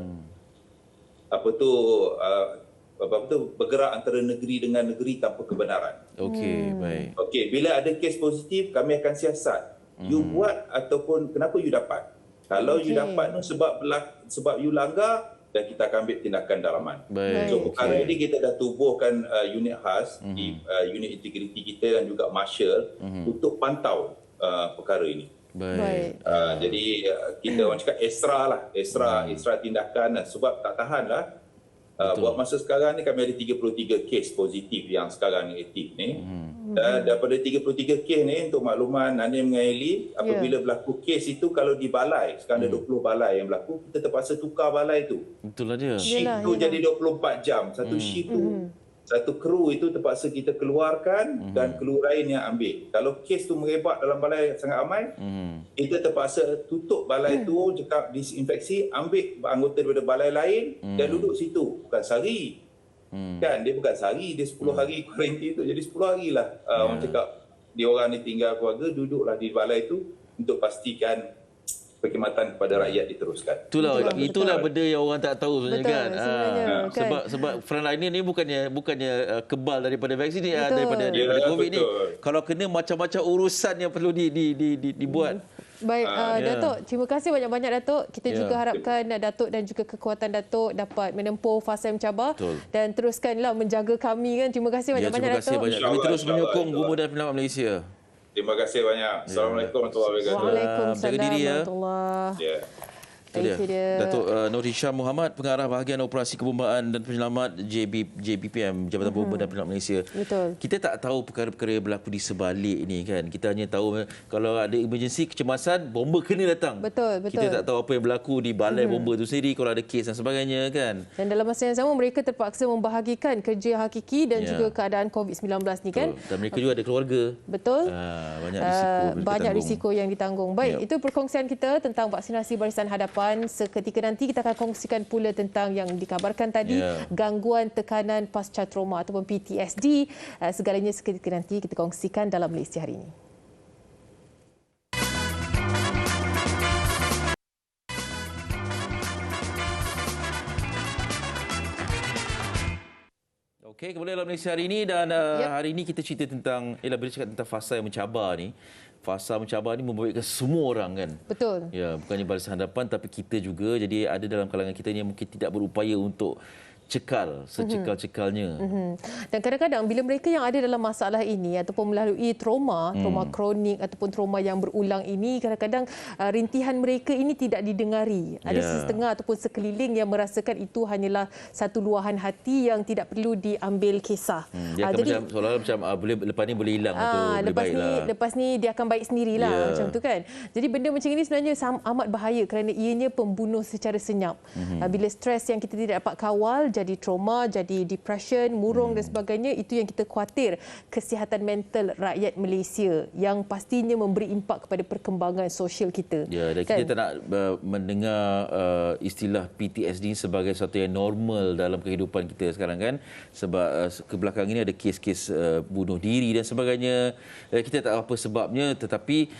bergerak antara negeri dengan negeri tanpa kebenaran. Baik. Bila ada kes positif kami akan siasat. You buat ataupun kenapa you dapat? Kalau you dapat tu sebab you langgar, dan kita akan ambil tindakan dalaman. Baik. So perkara ini kita dah tubuhkan unit khas di unit integriti kita dan juga marshal untuk pantau perkara ini. Baik. Jadi kita orang cakap extra tindakan sebab tak tahan lah. Buat masa sekarang ni kami ada 33 kes positif yang sekarang ni aktif ni. Dan daripada 33 kes ni, untuk makluman Nanim dengan Eli, apabila berlaku kes itu, kalau di balai, sekarang ada 20 balai yang berlaku, kita terpaksa tukar balai tu. Betul lah dia. Shift tu jadi 24 jam. Satu shift tu, satu kru itu terpaksa kita keluarkan dan kru lain yang ambil. Kalau kes tu merebak dalam balai sangat ramai, kita terpaksa tutup balai tu, cakap disinfeksi, ambil anggota daripada balai lain dan duduk situ. Bukan sehari. Kan, dia bukan sehari, dia 10 hari kuarantin tu, jadi 10 hari lah. Orang cakap, dia orang ni tinggal keluarga, duduklah di balai tu untuk pastikan perkhidmatan kepada rakyat diteruskan. Itulah benda yang orang tak tahu sebenarnya kan. Kan. Sebab frontliner ni bukannya kebal daripada vaksin ni, daripada COVID ni. Kalau kena macam-macam urusan yang perlu dibuat. Baik, Datuk, terima kasih banyak-banyak Datuk. Kita juga harapkan Datuk dan juga kekuatan Datuk dapat menempuh fasa yang mencabar dan teruskanlah menjaga kami kan. Terima kasih banyak-banyak Datuk. Terima kasih banyak. Kami terus menyokong Bumu dan Penyelamat Malaysia. Terima kasih banyak. Assalamualaikum warahmatullahi wabarakatuh. Waalaikumsalam Jaga diri ya. warahmatullahi. Itu dia. Datuk Nur Hisham Muhammad, Pengarah Bahagian Operasi Kebombaan dan Penyelamat JBPM, Jabatan Bomba dan Penyelamat Malaysia. Betul. Kita tak tahu perkara-perkara yang berlaku di sebalik ni kan. Kita hanya tahu kalau ada emergency, kecemasan, bomba kena datang. Betul. Kita tak tahu apa yang berlaku di balai bomba tu sendiri, kalau ada kes dan sebagainya kan. Dan dalam masa yang sama mereka terpaksa membahagikan kerja hakiki dan juga keadaan COVID-19 ni kan. Dan mereka juga ada keluarga. Betul. Banyak risiko yang ditanggung. Baik, itu perkongsian kita tentang vaksinasi barisan hadapan. Seketika nanti kita akan kongsikan pula tentang yang dikabarkan tadi, gangguan tekanan pasca trauma ataupun PTSD. Segalanya seketika nanti kita kongsikan dalam Malaysia hari ini. Okey, kembali dalam Malaysia hari ini dan hari ini kita cerita tentang, bila cakap tentang fasa yang mencabar ni, fasa mencabar ni membaikkan semua orang kan. Betul. Ya, bukannya barisan hadapan tapi kita juga. Jadi ada dalam kalangan kita ni yang mungkin tidak berupaya untuk cekal secekal-cekalnya. Dan kadang-kadang bila mereka yang ada dalam masalah ini ataupun melalui trauma kronik ataupun trauma yang berulang ini, kadang-kadang rintihan mereka ini tidak didengari. Ada setengah ataupun sekeliling yang merasakan itu hanyalah satu luahan hati yang tidak perlu diambil kisah. Dia akan jadi seolah-olah macam lepas ni boleh hilang lepas ni dia akan baik sendirilah macam tu kan. Jadi benda macam ini sebenarnya amat bahaya kerana ianya pembunuh secara senyap. Bila stres yang kita tidak dapat kawal, jadi trauma, jadi depression, murung dan sebagainya, itu yang kita khawatir kesihatan mental rakyat Malaysia yang pastinya memberi impak kepada perkembangan sosial kita. Ya, dan kita tak nak mendengar istilah PTSD sebagai sesuatu yang normal dalam kehidupan kita sekarang kan. Sebab kebelakang ini ada kes-kes bunuh diri dan sebagainya. Kita tak tahu apa sebabnya, tetapi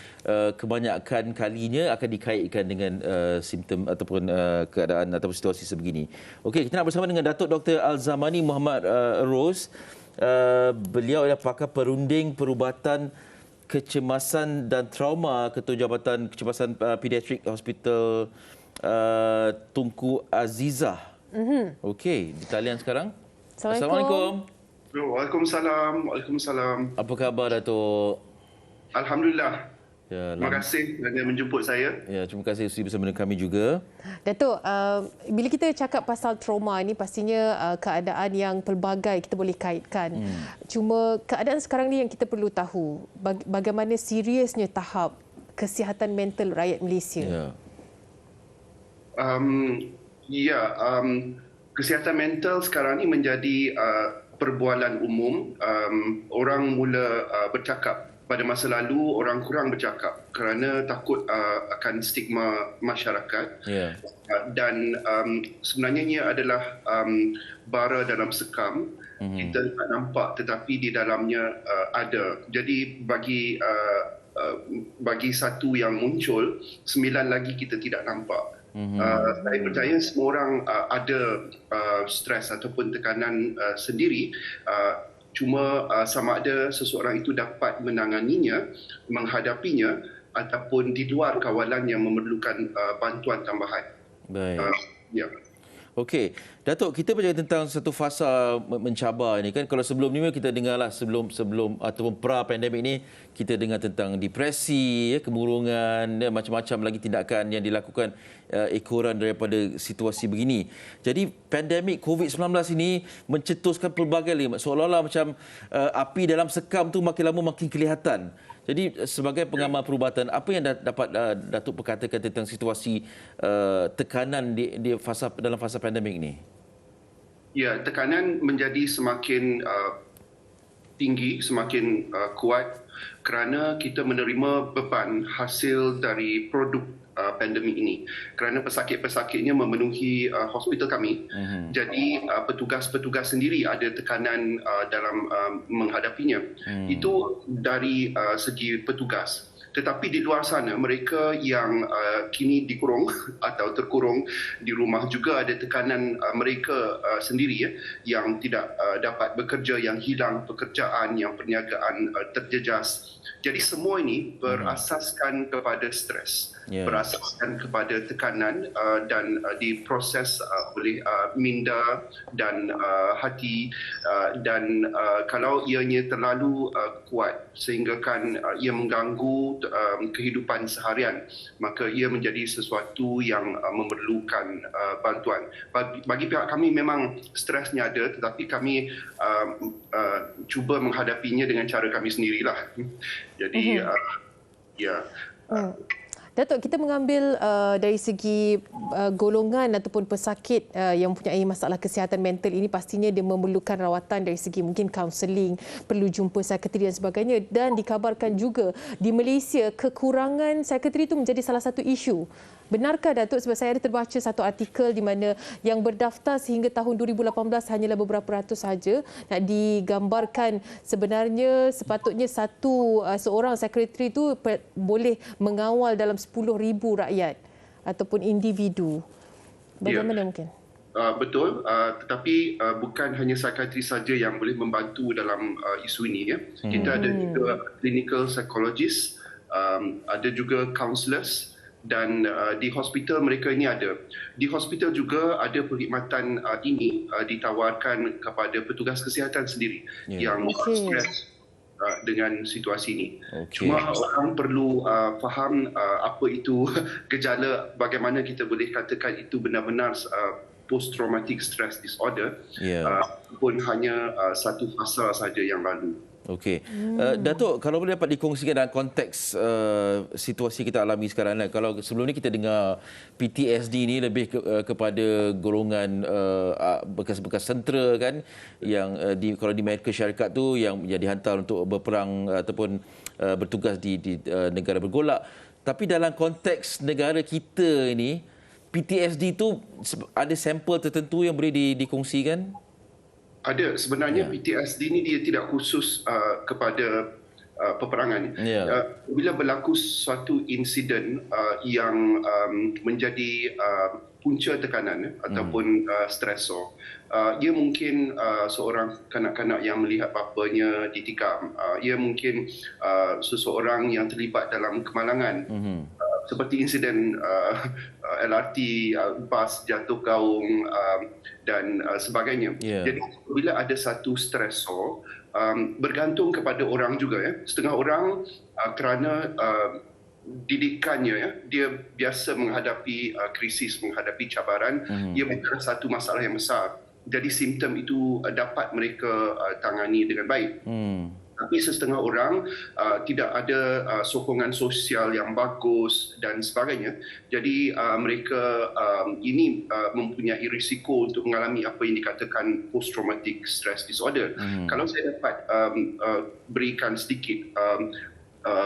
kebanyakan kalinya akan dikaitkan dengan simptom ataupun keadaan ataupun situasi sebegini. Okey, kita nak bersama dengan Datuk Dr. Al-Zamani Muhammad Ros. Beliau adalah pakar perunding perubatan kecemasan dan trauma, Ketua Jabatan Kecemasan Pediatrik Hospital Tunku Azizah. Okey, di talian sekarang. Assalamualaikum. Waalaikumsalam. Apa khabar Datuk? Alhamdulillah. Terima kasih kerana menjemput saya. Ya, terima kasih sudi bersama dengan kami juga. Datuk, bila kita cakap pasal trauma ini pastinya keadaan yang pelbagai kita boleh kaitkan. Cuma keadaan sekarang ni yang kita perlu tahu bagaimana seriusnya tahap kesihatan mental rakyat Malaysia. Kesihatan mental sekarang ni menjadi perbualan umum. Orang mula bercakap. Pada masa lalu, orang kurang bercakap kerana takut akan stigma masyarakat. Dan sebenarnya ia adalah bara dalam sekam. Kita tak nampak tetapi di dalamnya ada. Jadi bagi satu yang muncul, 9 lagi kita tidak nampak. Saya percaya semua orang ada stres ataupun tekanan sendiri. Cuma sama ada seseorang itu dapat menanganinya, menghadapinya ataupun di luar kawalan yang memerlukan bantuan tambahan. Baik. Okey, Datuk, kita bercakap tentang satu fasa mencabar ni kan. Kalau sebelum ni kita dengarlah sebelum ataupun pra-pandemik ni kita dengar tentang depresi, kemurungan, macam-macam lagi tindakan yang dilakukan ekoran daripada situasi begini. Jadi pandemik COVID-19 ini mencetuskan pelbagai seolah-olah macam api dalam sekam tu makin lama makin kelihatan. Jadi sebagai pengamal perubatan, apa yang dapat Datuk perkatakan tentang situasi tekanan dalam fasa pandemik ini? Ya, tekanan menjadi semakin tinggi, semakin kuat kerana kita menerima beban hasil dari produk pandemik ini. Kerana pesakit-pesakitnya memenuhi hospital kami. Jadi petugas-petugas sendiri ada tekanan dalam menghadapinya. Itu dari segi petugas. Tetapi di luar sana, mereka yang kini dikurung atau terkurung di rumah juga ada tekanan mereka sendiri yang tidak dapat bekerja, yang hilang pekerjaan, yang perniagaan terjejas. Jadi semua ini berasaskan kepada stres, berasaskan kepada tekanan dan diproses oleh minda dan hati, dan kalau ianya terlalu kuat sehinggakan ia mengganggu kehidupan seharian, maka ia menjadi sesuatu yang memerlukan bantuan. Bagi pihak kami memang stresnya ada, tetapi kami cuba menghadapinya dengan cara kami sendirilah. Jadi Datuk, kita mengambil dari segi golongan ataupun pesakit yang mempunyai masalah kesihatan mental ini, pastinya dia memerlukan rawatan dari segi mungkin kaunseling, perlu jumpa psikiatri dan sebagainya. Dan dikabarkan juga di Malaysia kekurangan psikiatri itu menjadi salah satu isu. Benarkah Datuk? Sebab saya ada terbaca satu artikel di mana yang berdaftar sehingga tahun 2018 hanyalah beberapa ratus saja. Nak digambarkan sebenarnya sepatutnya seorang sekretari itu boleh mengawal dalam 10,000 rakyat ataupun individu. Bagaimana mungkin? Betul, tetapi bukan hanya psikiatri saja yang boleh membantu dalam isu ini. Kita ada juga clinical psychologist, ada juga counsellors, dan di hospital mereka ini ada. Di hospital juga ada perkhidmatan ini ditawarkan kepada petugas kesihatan sendiri yang stres dengan situasi ini. Cuma orang perlu faham apa itu gejala, bagaimana kita boleh katakan itu benar-benar post-traumatic stress disorder, pun hanya satu fasa saja yang lalu. Okey. Datuk, kalau boleh dapat dikongsikan dalam konteks situasi kita alami sekarang. Kalau sebelum ni kita dengar PTSD ni lebih kepada golongan bekas-bekas tentera kan, yang kalau di Amerika Syarikat tu yang dihantar untuk berperang ataupun bertugas di negara bergolak. Tapi dalam konteks negara kita ini, PTSD tu ada sampel tertentu yang boleh dikongsikan? Ada. Sebenarnya PTSD ni dia tidak khusus kepada peperangan. Bila berlaku suatu insiden yang menjadi punca tekanan ataupun stresor, ia mungkin seorang kanak-kanak yang melihat bapanya ditikam, ia mungkin seseorang yang terlibat dalam kemalangan, seperti insiden LRT, bas jatuh gaung dan sebagainya. Jadi bila ada satu stresor, bergantung kepada orang juga. Setengah orang kerana didikannya, dia biasa menghadapi krisis, menghadapi cabaran, ia bukan satu masalah yang besar. Jadi simptom itu dapat mereka tangani dengan baik. Tapi setengah orang tidak ada sokongan sosial yang bagus dan sebagainya. Jadi mereka ini mempunyai risiko untuk mengalami apa yang dikatakan post-traumatic stress disorder. Kalau saya dapat berikan sedikit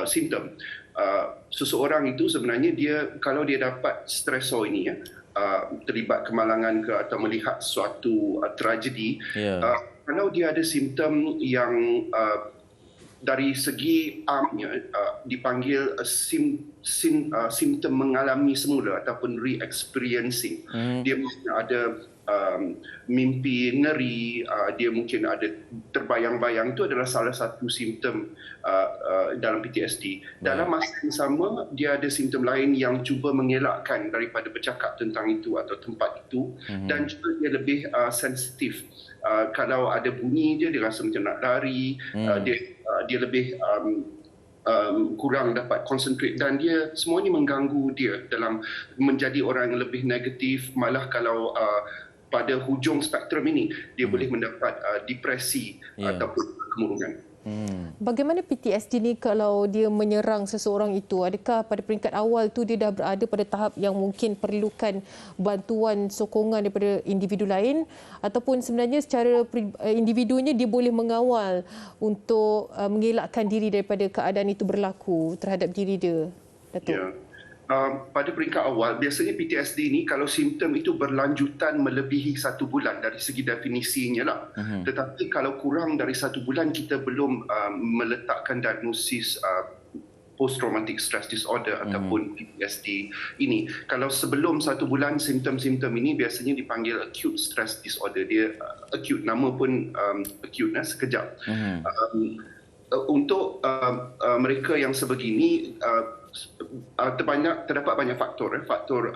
simptom, seseorang itu sebenarnya kalau dia dapat stresor ini, terlibat kemalangan ke atau melihat suatu tragedi, kalau dia ada simptom yang dari segi amnya dipanggil simptom mengalami semula ataupun re-experiencing. Dia mungkin ada mimpi ngeri, dia mungkin ada terbayang-bayang, itu adalah salah satu simptom dalam PTSD. Dalam masa yang sama, dia ada simptom lain yang cuba mengelakkan daripada bercakap tentang itu atau tempat itu, dan juga dia lebih sensitif. Kalau ada bunyi dia rasa macam nak lari, dia lebih kurang dapat concentrate, dan dia semua ini mengganggu dia dalam menjadi orang yang lebih negatif. Malah kalau pada hujung spektrum ini dia boleh mendapat depresi ataupun kemurungan. Bagaimana PTSD ni kalau dia menyerang seseorang itu? Adakah pada peringkat awal tu dia dah berada pada tahap yang mungkin perlukan bantuan sokongan daripada individu lain, ataupun sebenarnya secara individunya dia boleh mengawal untuk mengelakkan diri daripada keadaan itu berlaku terhadap diri dia, Datuk? Ya. Pada peringkat awal, biasanya PTSD ni kalau simptom itu berlanjutan melebihi 1 bulan dari segi definisinya lah. Tetapi kalau kurang dari 1 bulan, kita belum meletakkan diagnosis post-traumatic stress disorder ataupun PTSD ini. Kalau sebelum 1 bulan, simptom-simptom ini biasanya dipanggil acute stress disorder. Dia acute, nama pun acute, sekejap. Untuk mereka yang sebegini, terdapat banyak faktor, faktor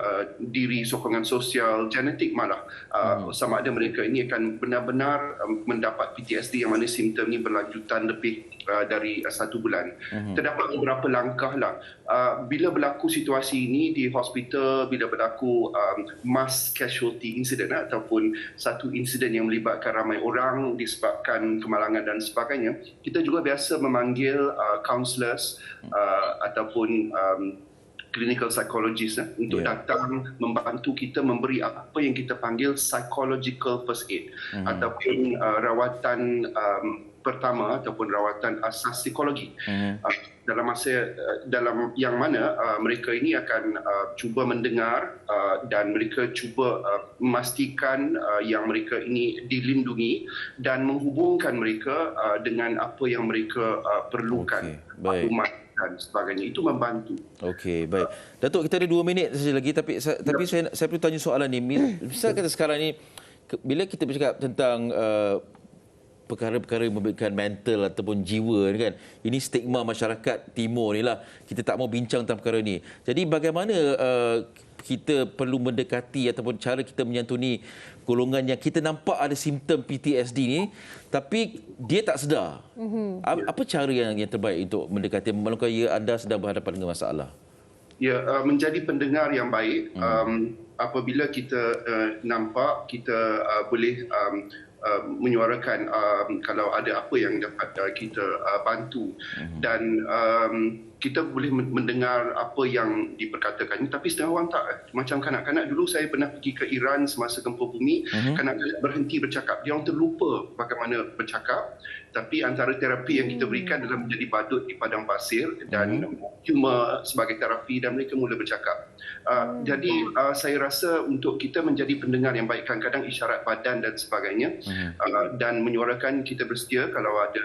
diri, sokongan sosial, genetik malah, sama ada mereka ini akan benar-benar mendapat PTSD yang mana simptom ini berlanjutan lebih dari 1 bulan. Terdapat beberapa langkah lah. Bila berlaku situasi ini di hospital, bila berlaku mass casualty incident ataupun satu insiden yang melibatkan ramai orang disebabkan kemalangan dan sebagainya, kita juga biasa memanggil counsellors ataupun clinical psychologist untuk datang membantu kita memberi apa yang kita panggil psychological first aid ataupun rawatan pertama ataupun rawatan asas psikologi. Dalam masa dalam yang mana mereka ini akan cuba mendengar dan mereka cuba memastikan yang mereka ini dilindungi dan menghubungkan mereka dengan apa yang mereka perlukan, maklumat dan sebagainya. Itu membantu. Okey, baik. Datuk, kita ada 2 minit saja lagi, tapi saya perlu tanya soalan ni. Misal kata sekarang ni, bila kita bercakap tentang perkara-perkara yang memberikan mental ataupun jiwa ni kan, ini stigma masyarakat timur ni lah, kita tak mau bincang tentang perkara ni. Jadi bagaimana kita perlu mendekati ataupun cara kita menyantuni golongan yang kita nampak ada simptom PTSD ni tapi dia tak sedar? Apa cara yang terbaik untuk mendekati malangkah anda sedang berhadapan dengan masalah? Ya, menjadi pendengar yang baik. Apabila kita nampak, kita boleh menyuarakan kalau ada apa yang dapat kita bantu, dan kita boleh mendengar apa yang diperkatakan. Tapi setengah orang tak. Macam kanak-kanak dulu, saya pernah pergi ke Iran semasa gempa bumi, kanak-kanak berhenti bercakap. Dia orang terlupa bagaimana bercakap. Tapi antara terapi yang kita berikan adalah menjadi badut di padang pasir dan cuma sebagai terapi, dan mereka mula bercakap. Jadi saya rasa untuk kita menjadi pendengar yang baik, kadang-kadang isyarat badan dan sebagainya, dan menyuarakan kita bersedia kalau ada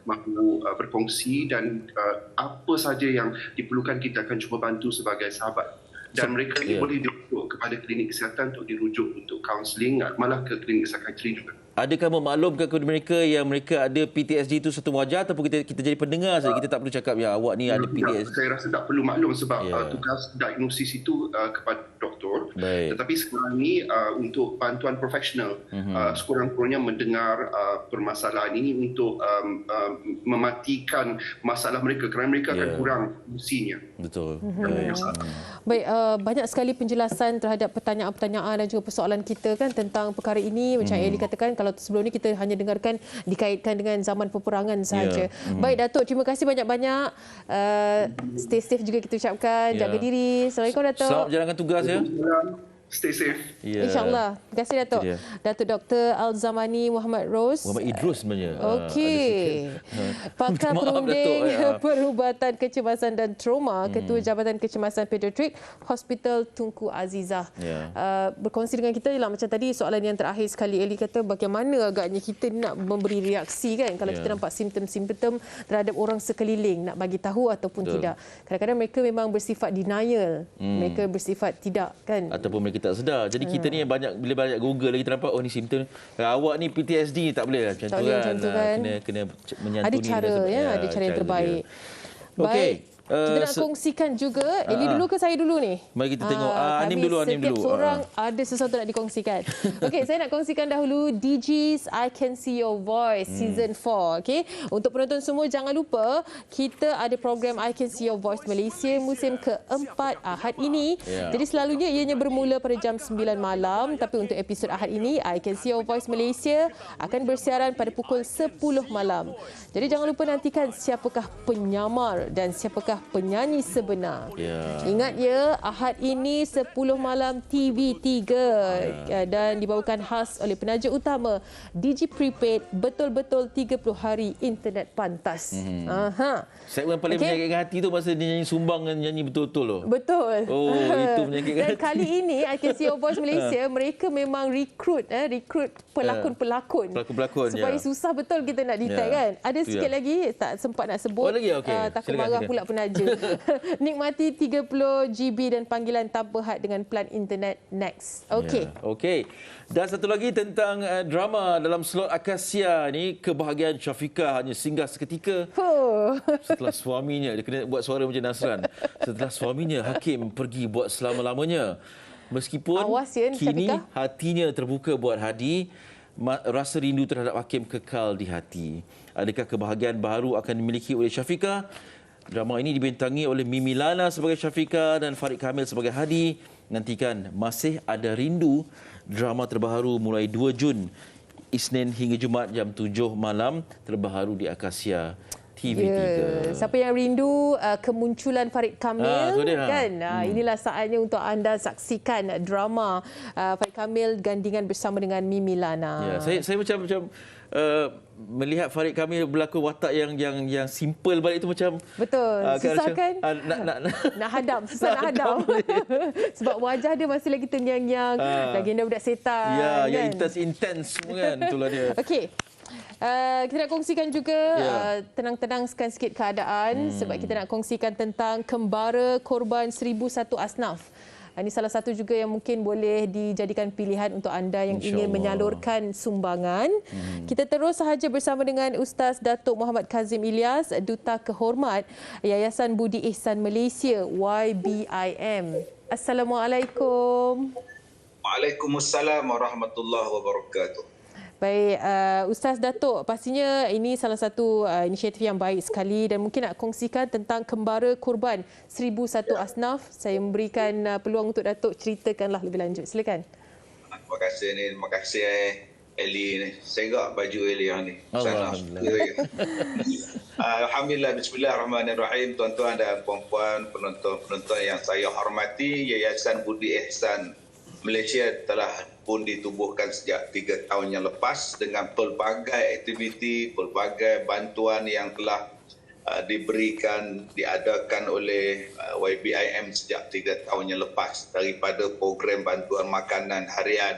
mahu berkongsi, dan apa saja yang diperlukan kita akan cuba bantu sebagai sahabat. Dan mereka ini boleh dirujuk kepada klinik kesihatan untuk dirujuk untuk kaunseling, malah ke klinik psikiatri juga. Adakah memaklumkan kepada mereka yang mereka ada PTSD itu satu wajar, ataupun kita jadi pendengar saja, kita tak perlu cakap ya awak ni ada PTSD? Saya rasa tak perlu maklum sebab tugas diagnosis itu kepada doktor. Tetapi sekarang ni untuk bantuan profesional, sekurang-kurangnya mendengar permasalahan ini untuk mematikan masalah mereka, kerana mereka akan kurang fungsinya. Betul. Baik, banyak sekali penjelasan terhadap pertanyaan-pertanyaan dan juga persoalan kita kan tentang perkara ini. Macam Eli katakan, kalau sebelum ni kita hanya dengarkan dikaitkan dengan zaman peperangan sahaja. Baik Datuk, terima kasih banyak-banyak. Stay safe juga kita ucapkan. Jaga diri. Assalamualaikum Datuk. Selamat menjalankan tugas ya. Stay safe. InsyaAllah. Terima kasih Datuk. Datuk Dr. Al-Zamani Muhammad Ros. Muhammad Idrus sebenarnya. Okey. Pakar perunding perubatan kecemasan dan trauma, Ketua Jabatan Kecemasan Pediatrik Hospital Tunku Azizah. Berkongsi dengan kita ialah macam tadi soalan yang terakhir sekali Eli kata, bagaimana agaknya kita nak memberi reaksi kan kalau kita nampak simptom-simptom terhadap orang sekeliling, nak bagi tahu ataupun tidak. Kadang-kadang mereka memang bersifat denial. Mereka bersifat tidak kan. Ataupun mereka kita tak sedar. Jadi kita ni banyak bila banyak Google lagi kita nampak ni simptom awak ni PTSD tak boleh macam tu kan. Kena menyantuni. Ada cara ada cara yang terbaik. Baik. Kita nak kongsikan juga. Ini dulu ke saya dulu ni? Mari kita tengok. Anim dulu. Setiap seorang ada sesuatu nak dikongsikan. Okey, saya nak kongsikan dahulu DJ's I Can See Your Voice Season 4. Okey, untuk penonton semua jangan lupa kita ada program I Can See Your Voice Malaysia musim keempat Ahad ini. Jadi selalunya ianya bermula pada jam 9 malam. Tapi untuk episod Ahad ini, I Can See Your Voice Malaysia akan bersiaran pada pukul 10 malam. Jadi jangan lupa nantikan siapakah penyamar dan siapakah penyanyi sebenar. Ingat ya, Ahad ini 10 malam TV3 dan dibawakan khas oleh penaja utama DJ Prepaid, betul-betul 30 hari internet pantas. Segmen paling menyakitkan hati tu masa dia nyanyi sumbang dan nyanyi betul-betul loh. Betul. Oh, itu menyakitkan hati. Dan kali ini I Can See Your Voice Malaysia, mereka memang rekrut pelakon-pelakon. Pelakon-pelakon supaya susah betul kita nak detect kan. Ada sikit lagi tak sempat nak sebut. Lagi takut marah pula penaja. Nikmati 30 GB dan panggilan tanpa had dengan plan internet Next. Okey. Dan satu lagi tentang drama dalam slot Akasia ni, kebahagiaan Syafiqah hanya singgah seketika. Setelah suaminya, dia kena buat suara macam Nasran. Setelah suaminya Hakim pergi buat selama-lamanya. Meskipun kini Syafiqah hatinya terbuka buat Hadi, rasa rindu terhadap Hakim kekal di hati. Adakah kebahagiaan baru akan dimiliki oleh Syafiqah? Drama ini dibintangi oleh Mimi Lana sebagai Syafiqah dan Farid Kamil sebagai Hadi. Nantikan Masih Ada Rindu, drama terbaru mulai 2 Jun, Isnin hingga Jumaat jam 7 malam, terbaru di Akasia TV3. Siapa yang rindu kemunculan Farid Kamil kan? Inilah saatnya untuk anda saksikan drama Farid Kamil gandingan bersama dengan Mimi Lana. Saya macam melihat Farid Kamil berlakon watak yang simple balik tu macam betul. Susah kan? Nak hadam, susah nak hadam. Sebab wajah dia masih lagi terngiang-ngiang, lagi nak budak setan. Yang intense kan, itulah dia. Okey. Kita nak kongsikan juga tenang-tenangkan sikit keadaan sebab kita nak kongsikan tentang kembara korban 1001 asnaf. Ini salah satu juga yang mungkin boleh dijadikan pilihan untuk anda yang ingin menyalurkan sumbangan. Kita terus sahaja bersama dengan Ustaz Datuk Muhammad Kazim Ilyas, Duta Kehormat Yayasan Budi Ihsan Malaysia YBIM. Assalamualaikum. Waalaikumsalam warahmatullahi wabarakatuh. Baik, Ustaz Datuk, pastinya ini salah satu inisiatif yang baik sekali dan mungkin nak kongsikan tentang kembara korban 1001 asnaf. Saya memberikan peluang untuk Datuk ceritakanlah lebih lanjut. Silakan. Terima kasih Eli ni. Saya gak baju Eli yang ni. Alhamdulillah, bismillahirrahmanirrahim. Tuan-tuan dan puan-puan, penonton-penonton yang saya hormati, Yayasan Budi Ihsan Malaysia telah pun ditubuhkan sejak 3 tahun yang lepas dengan pelbagai aktiviti, pelbagai bantuan yang telah diadakan oleh YBIM sejak 3 tahun yang lepas, daripada program bantuan makanan harian,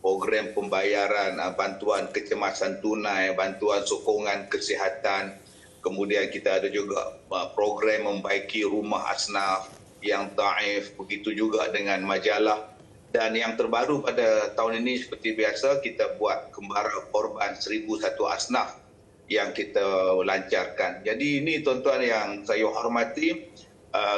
program pembayaran, bantuan kecemasan tunai, bantuan sokongan kesihatan, kemudian kita ada juga program membaiki rumah asnaf yang daif, begitu juga dengan majalah. Dan yang terbaru pada tahun ini seperti biasa kita buat kembara korban 1001 asnaf yang kita lancarkan. Jadi ini tuan-tuan yang saya hormati,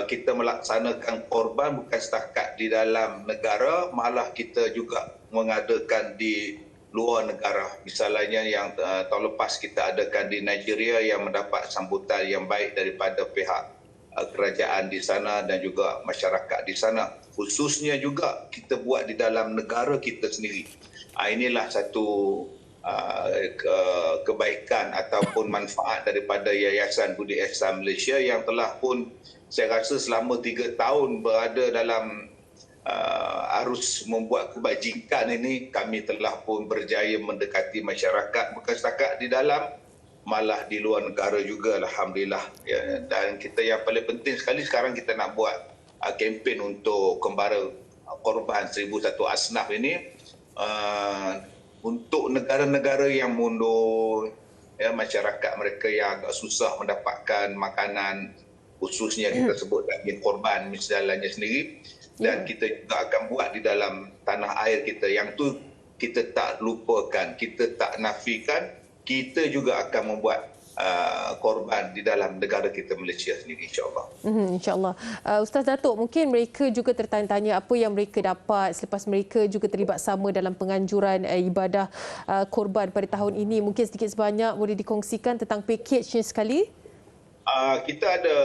kita melaksanakan korban bukan setakat di dalam negara, malah kita juga mengadakan di luar negara. Misalnya yang tahun lepas kita adakan di Nigeria yang mendapat sambutan yang baik daripada pihak kerajaan di sana dan juga masyarakat di sana. Khususnya juga kita buat di dalam negara kita sendiri. Inilah satu kebaikan ataupun manfaat daripada Yayasan Budi Ihsan Malaysia yang telah pun saya rasa selama 3 tahun berada dalam arus membuat kebajikan ini, kami telah pun berjaya mendekati masyarakat bukan setakat di dalam, malah di luar negara juga, alhamdulillah. Dan kita yang paling penting sekali sekarang kita nak buat kempen untuk kembara korban 1001 asnaf ini untuk negara-negara yang mundur, masyarakat mereka yang agak susah mendapatkan makanan khususnya kita sebut daging korban misalnya sendiri, dan kita juga akan buat di dalam tanah air kita. Yang tu kita tak lupakan, kita tak nafikan, kita juga akan membuat korban di dalam negara kita Malaysia sendiri, insyaAllah. InsyaAllah. Ustaz Datuk, mungkin mereka juga tertanya-tanya apa yang mereka dapat selepas mereka juga terlibat sama dalam penganjuran ibadah korban pada tahun ini. Mungkin sedikit sebanyak boleh dikongsikan tentang pakejnya sekali? Kita ada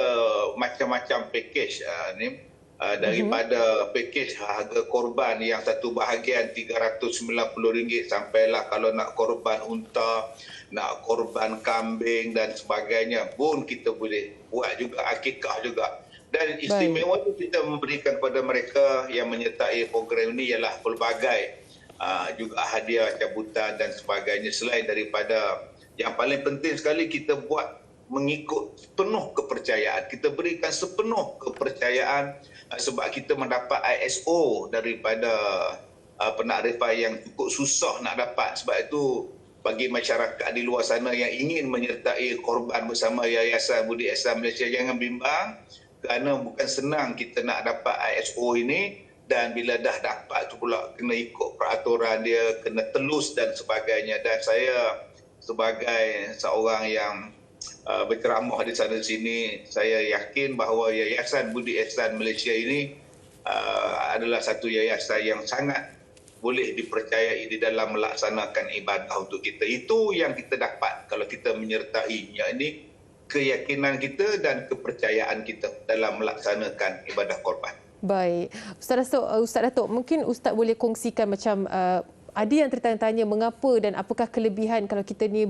macam-macam pakej ni. Daripada pakej harga korban yang satu bahagian RM390 sampailah kalau nak korban unta, nak korban kambing dan sebagainya pun kita boleh buat juga, akikah juga. Dan istimewa itu kita memberikan kepada mereka yang menyertai program ini ialah pelbagai juga hadiah, cabutan dan sebagainya. Selain daripada yang paling penting sekali, kita buat mengikut penuh kepercayaan. Kita berikan sepenuh kepercayaan sebab kita mendapat ISO daripada penakrifan yang cukup susah nak dapat. Sebab itu bagi masyarakat di luar sana yang ingin menyertai korban bersama Yayasan Budi Ihsan Malaysia, jangan bimbang kerana bukan senang kita nak dapat ISO ini, dan bila dah dapat tu pula kena ikut peraturan dia, kena telus dan sebagainya. Dan saya sebagai seorang yang berceramah di sana sini, saya yakin bahawa Yayasan Budi Ihsan Malaysia ini adalah satu yayasan yang sangat boleh dipercayai di dalam melaksanakan ibadah untuk kita. Itu yang kita dapat kalau kita menyertai, yakni keyakinan kita dan kepercayaan kita dalam melaksanakan ibadah korban. Baik. Ustaz Datuk, mungkin Ustaz boleh kongsikan macam ada yang tertanya-tanya mengapa dan apakah kelebihan kalau kita ni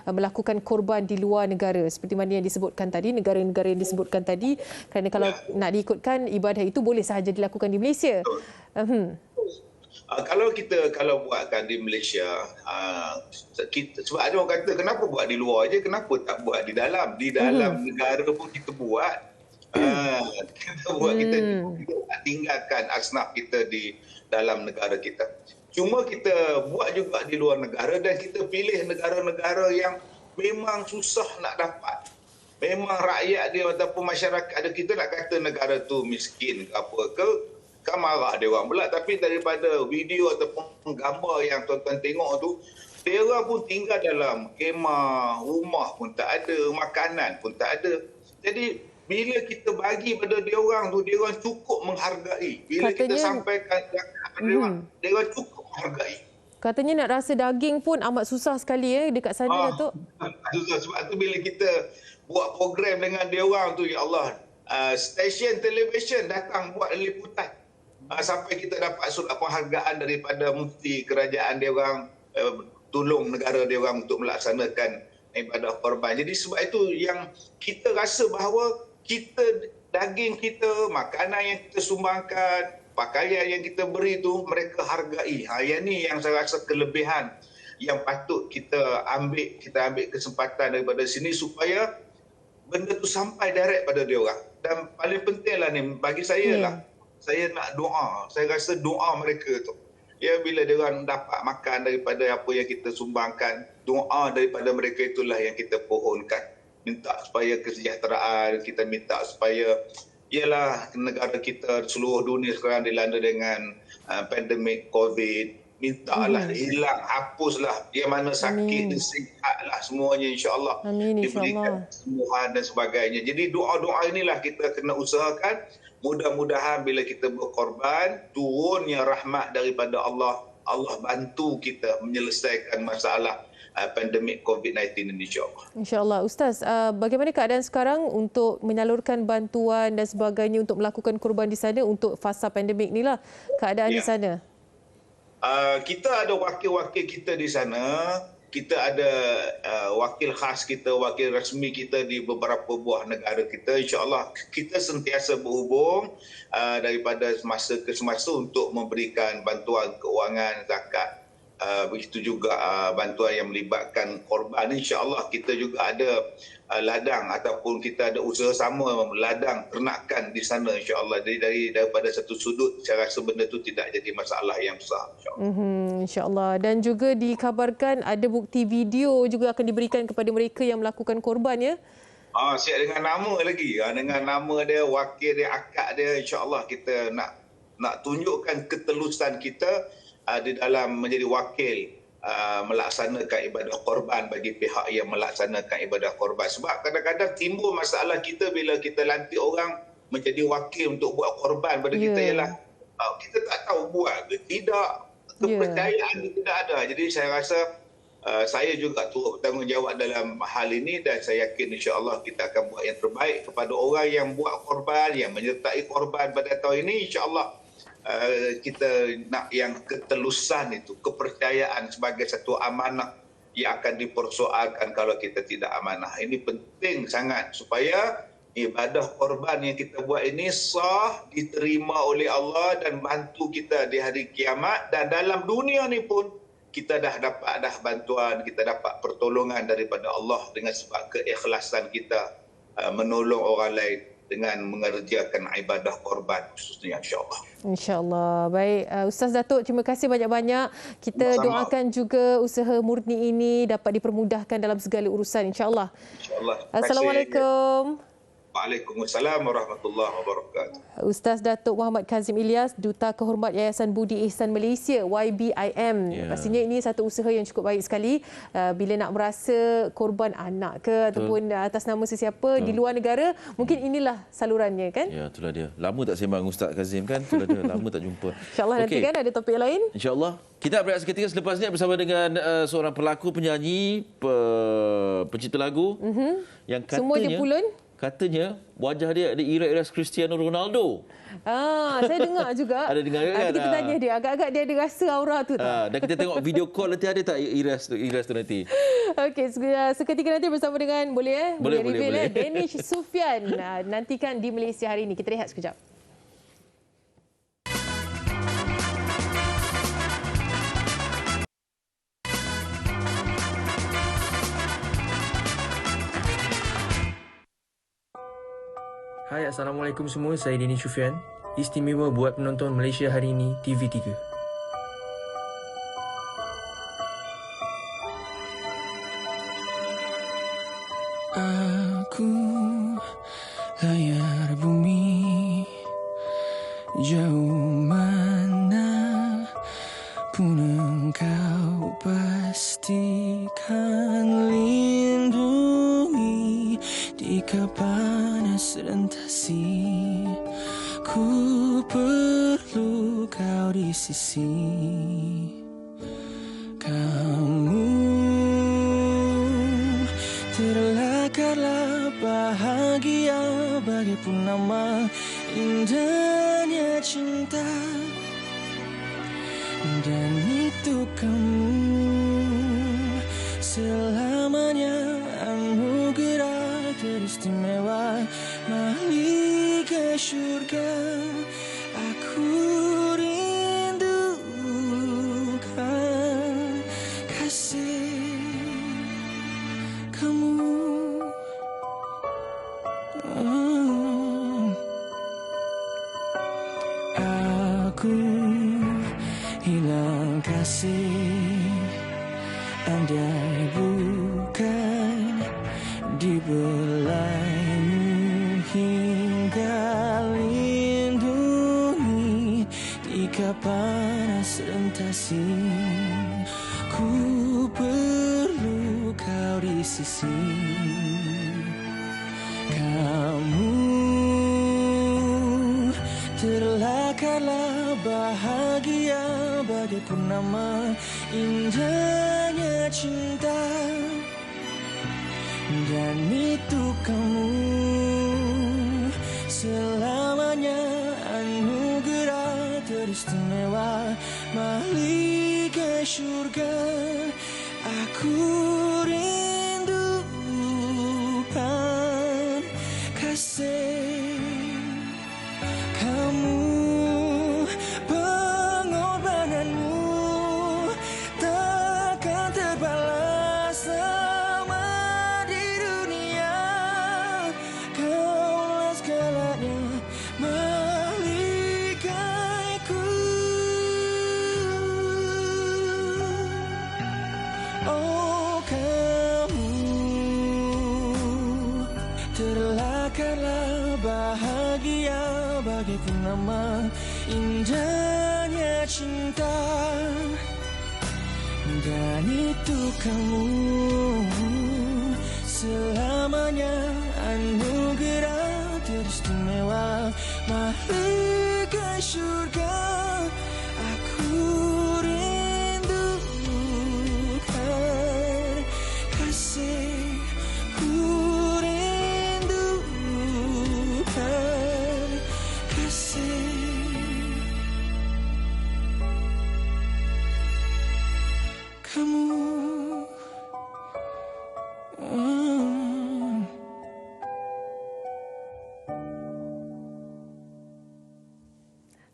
melakukan korban di luar negara seperti mana yang disebutkan tadi, negara-negara yang disebutkan tadi, kerana kalau nak diikutkan ibadah itu boleh sahaja dilakukan di Malaysia. Kalau buatkan di Malaysia, sebab ada orang kata kenapa buat di luar aja, kenapa tak buat di dalam? Di dalam negara pun kita buat. Kita tinggalkan asnaf kita di dalam negara kita. Cuma kita buat juga di luar negara, dan kita pilih negara-negara yang memang susah nak dapat. Memang rakyat dia ataupun masyarakat ada, kita nak kata negara tu miskin ke apa ke, kan marah dia orang pula. Tapi daripada video ataupun gambar yang tuan-tuan tengok tu, dia orang pun tinggal dalam kemah, rumah pun tak ada, makanan pun tak ada. Jadi bila kita bagi pada dia orang tu, dia orang cukup menghargai. Bila kita sampaikan kepada dia orang cukup menghargai. Katanya nak rasa daging pun amat susah sekali dekat sana, Datuk. Susah. Sebab tu bila kita buat program dengan dia orang tu, ya Allah, stesen televisyen datang buat liputan. Sampai kita dapat surat penghargaan daripada mufti kerajaan dia orang, tolong negara dia orang untuk melaksanakan ibadah korban. Jadi sebab itu yang kita rasa bahawa kita, daging kita, makanan yang kita sumbangkan, pakaian yang kita beri tu mereka hargai. Yang ni yang saya rasa kelebihan yang patut kita ambil kesempatan daripada sini supaya benda tu sampai direct pada dia orang. Dan paling pentinglah ni bagi saya lah, saya nak doa. Saya rasa doa mereka tu, ya, bila dia orang dapat makan daripada apa yang kita sumbangkan, doa daripada mereka itulah yang kita pohonkan. Minta supaya kesejahteraan, kita minta supaya ialah negara kita, seluruh dunia sekarang dilanda dengan pandemik COVID. Mintalah hilang, hapuslah dia mana sakit, sihatlah semuanya, insya-Allah. Diberikan kesembuhan dan sebagainya. Jadi doa-doa inilah kita kena usahakan. Mudah-mudahan bila kita berkorban, turunnya rahmat daripada Allah. Allah bantu kita menyelesaikan masalah pandemik COVID-19 ini, insya-Allah. Insya-Allah. Ustaz, bagaimana keadaan sekarang untuk menyalurkan bantuan dan sebagainya untuk melakukan korban di sana untuk fasa pandemik inilah keadaan di sana? Kita ada wakil-wakil kita di sana. Kita ada wakil khas kita, wakil rasmi kita di beberapa buah negara kita. InsyaAllah kita sentiasa berhubung daripada semasa ke semasa untuk memberikan bantuan keuangan, zakat. Begitu juga bantuan yang melibatkan korban. InsyaAllah kita juga ada ladang ataupun kita ada usaha sama ladang ternakan di sana, insyaAllah. Daripada satu sudut saya rasa benda itu tidak jadi masalah yang besar, insyaAllah. InsyaAllah. Dan juga dikabarkan ada bukti video juga akan diberikan kepada mereka yang melakukan korban, ya? Siap dengan nama lagi. Dengan nama dia, wakil dia, akad dia, insya-Allah kita nak tunjukkan ketelusan kita di dalam menjadi wakil melaksanakan ibadah korban bagi pihak yang melaksanakan ibadah korban. Sebab kadang-kadang timbul masalah kita bila kita lantik orang menjadi wakil untuk buat korban pada kita ialah kita tak tahu buat ke tidak, kepercayaan tidak ada. Jadi saya rasa saya juga turut bertanggungjawab dalam hal ini dan saya yakin insya-Allah kita akan buat yang terbaik kepada orang yang buat korban, yang menyertai korban pada tahun ini. InsyaAllah kita nak yang ketelusan itu, kepercayaan sebagai satu amanah yang akan dipersoalkan kalau kita tidak amanah. Ini penting sangat supaya ibadah korban yang kita buat ini sah, diterima oleh Allah dan bantu kita di hari kiamat, dan dalam dunia ni pun kita dah dapat bantuan, kita dapat pertolongan daripada Allah dengan sebab keikhlasan kita menolong orang lain dengan mengerjakan ibadah korban khususnya, insya-Allah. InsyaAllah. Baik, Ustaz Datuk, terima kasih banyak-banyak. Kita doakan juga usaha murni ini dapat dipermudahkan dalam segala urusan, insya-Allah. InsyaAllah. Assalamualaikum. Waalaikumsalam warahmatullahi wabarakatuh. Ustaz Datuk Muhammad Kazim Ilyas, Duta Kehormat Yayasan Budi Ihsan Malaysia, YBIM. Pastinya ini satu usaha yang cukup baik sekali. Bila nak merasa korban anak ke ataupun atas nama sesiapa di luar negara, mungkin inilah salurannya, kan? Ya, itulah dia. Lama tak sembang Ustaz Kazim, kan? Itulah dia. Lama tak jumpa. InsyaAllah nanti kan ada topik lain. InsyaAllah. Kita berehat seketika selepas ini bersama dengan seorang pelakon, penyanyi, pencipta lagu yang katanya semua dia pulun. Katanya wajah dia ada iras-iras Cristiano Ronaldo. Saya dengar juga. Ada dengar kan? Nanti kita tanya dia, agak-agak dia ada rasa aura tu tak? Dan kita tengok video call nanti ada tak iras tu nanti. Okey, seketika nanti bersama dengan boleh Boleh. Danish Sufian. Nantikan di Malaysia hari ini. Kita rehat sekejap. Hai, Assalamualaikum semua. Saya Dini Syufian. Istimewa buat penonton Malaysia hari ini, TV3. Aku layar bumi, jauh mana pun engkau pastikan lindungi di panas rentasi. Ku perlu kau di sisi. Kamu terlakarlah bahagia bagai purnama, indahnya cinta. Dan itu kamu selamanya anugerah teristimewa, mahligai syurga. Aku rindukan kasih kamu. Aku hilang kasih, andai bukan dibelaimu hingga lindungi tiga panas rentasi. Ku perlu kau di sisi. Kamu terlakarlah bahagia bagai purnama, indahnya cinta. Dan itu kamu selamanya anugerah teristimewa, mahligai syurga. Aku rindukan kasih kamu. Pengorbananmu takkan terbalas selama di dunia. Kaulah segalanya, mahligaiku. Oh, kamu Biarlah bahagia bagaikan nama indahnya cinta. Dan itu kamu selamanya anugerah teristimewa mahligai surga. Aku rindukan kasih, ku rindukan kasih.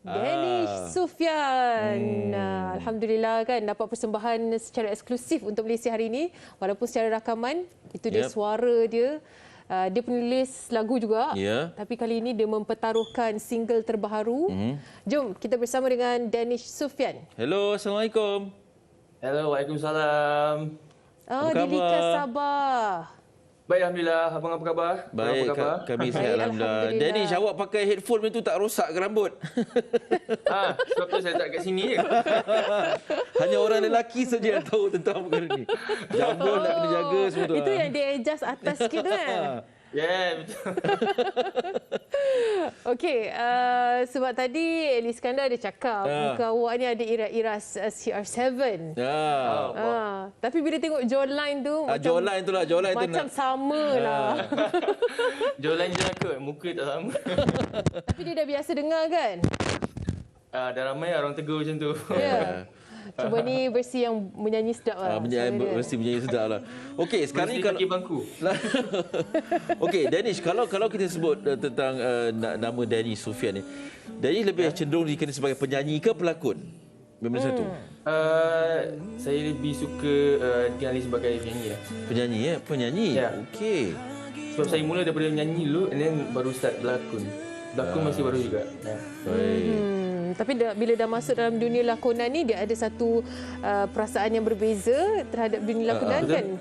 Danish Sufyan. Alhamdulillah kan dapat persembahan secara eksklusif untuk Malaysia hari ini. Walaupun secara rakaman, itu dia suara dia. Dia penulis lagu juga. Tapi kali ini dia mempertaruhkan single terbaru. Jom kita bersama dengan Danish Sufyan. Hello, Assalamualaikum. Hello, Waalaikumsalam. Di Likas Sabah. Baik, Alhamdulillah. Abang apa khabar? Baik, apa khabar? kami sihat, Alhamdulillah. Danish, awak pakai headphone itu tak rosak ke rambut? Sebab tu saya tak kat sini. Hanya orang lelaki saja yang tahu tentang perkara ni. Jambul nak kena jaga semua tu. Itu yang dia adjust atas sikit tu kan? Ya, betul. Okey, sebab tadi Eli Iskandar ada cakap muka awak ni ada iras-iras CR7. Tapi bila tengok jawline tu macam sama lah. Jawline je kot, muka tak sama. Tapi dia dah biasa dengar kan? Dah ramai orang tegur macam tu. Ya. Cuba ni versi yang menyanyi sedap lah. Versi menyanyi sedap lah. Okey, sekarang ni kalau bangku. Okey, Danish, kalau kita sebut tentang nama Danish Sufyan ni, Danish lebih cenderung dikenali sebagai penyanyi ke pelakon? Memang satu. Saya lebih suka dikenali sebagai penyanyi lah. Penyanyi. Okey. Sebab saya mula daripada menyanyi dulu, and then baru start berlakon. Berlakon masih baru juga. Tapi bila dah masuk dalam dunia lakonan ni, dia ada satu perasaan yang berbeza terhadap dunia lakonan kan?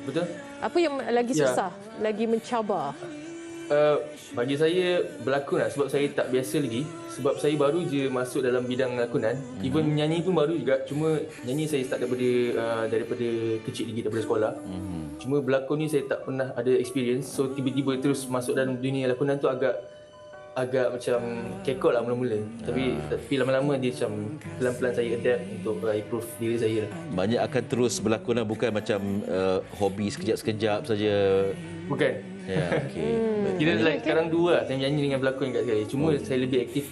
Betul. Apa yang lagi susah, lagi mencabar? Bagi saya berlakon lah, sebab saya tak biasa lagi. Sebab saya baru je masuk dalam bidang lakonan. Even menyanyi pun baru juga. Cuma nyanyi saya start daripada kecil lagi, daripada sekolah. Cuma berlakon ni saya tak pernah ada experience. So tiba-tiba terus masuk dalam dunia lakonan tu agak macam kekok lah mula-mula. Tapi lama-lama dia macam pelan-pelan saya adapt untuk improve diri saya lah. Banyak akan terus berlakon lah, bukan macam hobi sekejap-sekejap saja. Bukan. Ya, okey. Kira like sekarang dua lah, saya menyanyi dengan berlakon kat sekali. Cuma saya lebih aktif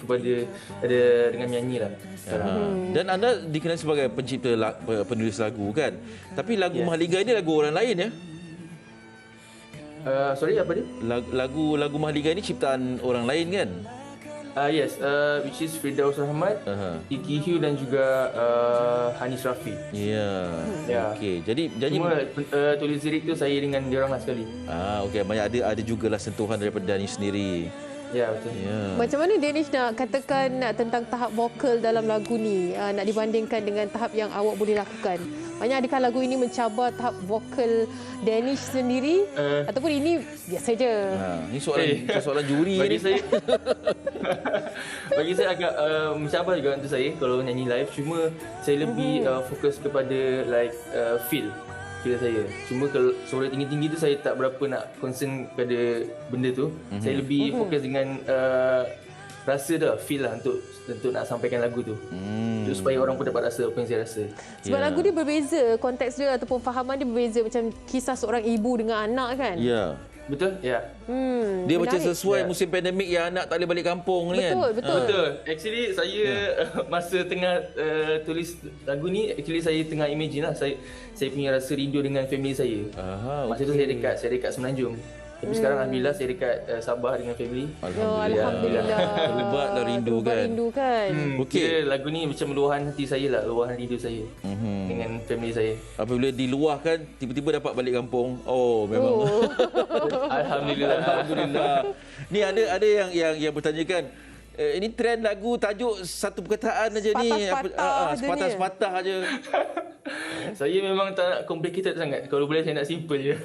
dengan menyanyi lah sekarang. Dan anda dikenal sebagai pencipta penulis lagu kan? Tapi lagu Mahligai ni lagu orang lain ya? Sorry, apa dia? Lagu Mahligai ni ciptaan orang lain kan? Yes, which is Firdaus Rahmat, Iki Hugh dan juga Hanis Rafi. Okey. Jadi cuma tulis lirik tu saya dengan diorang lah sekali. Okey, banyak ada jugalah sentuhan daripada Danish sendiri. Ya, betul. Macam mana Danish nak katakan tentang tahap vokal dalam lagu ni, nak dibandingkan dengan tahap yang awak boleh lakukan? Maknanya adakah lagu ini mencabar tahap vokal Danish sendiri ataupun ini biasa je? Ini soalan juri bagi ni. Saya bagi saya agak mencabar juga untuk saya kalau nyanyi live. Cuma saya lebih fokus kepada like feel saya. Cuma kalau suara tinggi-tinggi tu saya tak berapa nak concern pada benda tu. Saya lebih fokus dengan rasa dah, feel lah untuk nak sampaikan lagu tu. Supaya orang pun dapat rasa apa yang saya rasa. Sebab lagu dia berbeza, konteks dia ataupun fahaman dia berbeza, macam kisah seorang ibu dengan anak kan? Ya. Betul? Ya. Dia macam sesuai musim pandemik yang anak tak boleh balik kampung ni kan? Betul. Actually saya masa tengah tulis lagu ni, actually saya tengah imagine lah saya punya rasa rindu dengan family saya. Masa tu saya dekat Semenanjung. Tapi sekarang Alhamdulillah saya dekat Sabah dengan family. Alhamdulillah. Terlibatlah rindu kan? Okey. Lagu ni macam luahan hati saya lah, luahan rindu saya dengan family saya. Apabila diluahkan, tiba-tiba dapat balik kampung. Oh, memang. Alhamdulillah. Ni ada yang bertanyakan, ini trend lagu tajuk satu perkataan aja ni. Sepatah-sepatah aja. Saya memang tak nak complicated sangat. Kalau boleh saya nak simple je.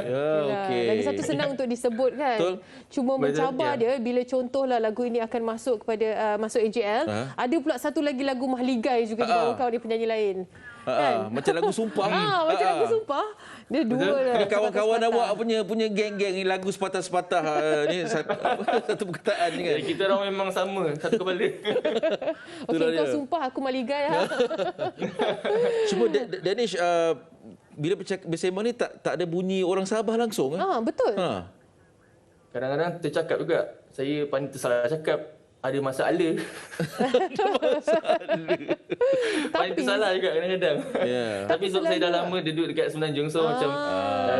Ya, okey. Lagi satu senang untuk disebut kan. Betul. Cuma mencabar dia bila contohlah lagu ini akan masuk kepada masuk AJL, ada pula satu lagi lagu Mahligai juga dibawakan oleh penyanyi lain. Kan? Macam lagu Sumpah. Macam lagu Sumpah. Dia dua lah. Ni kawan-kawan awak punya geng-geng ni lagu sepatah-sepatah ni satu perkataan ni kan. Kita orang memang sama, satu kepala. Okey, kau Sumpah, aku Mahligai. Cuma Danish, bila bersembang ni tak ada bunyi orang Sabah langsung. Betul. Kadang-kadang tercakap juga. Saya pandai tersalah cakap. Ada masalah. Paling tersalah juga kadang-kadang. Tapi sebab saya dah lama duduk dekat Semenanjung, so macam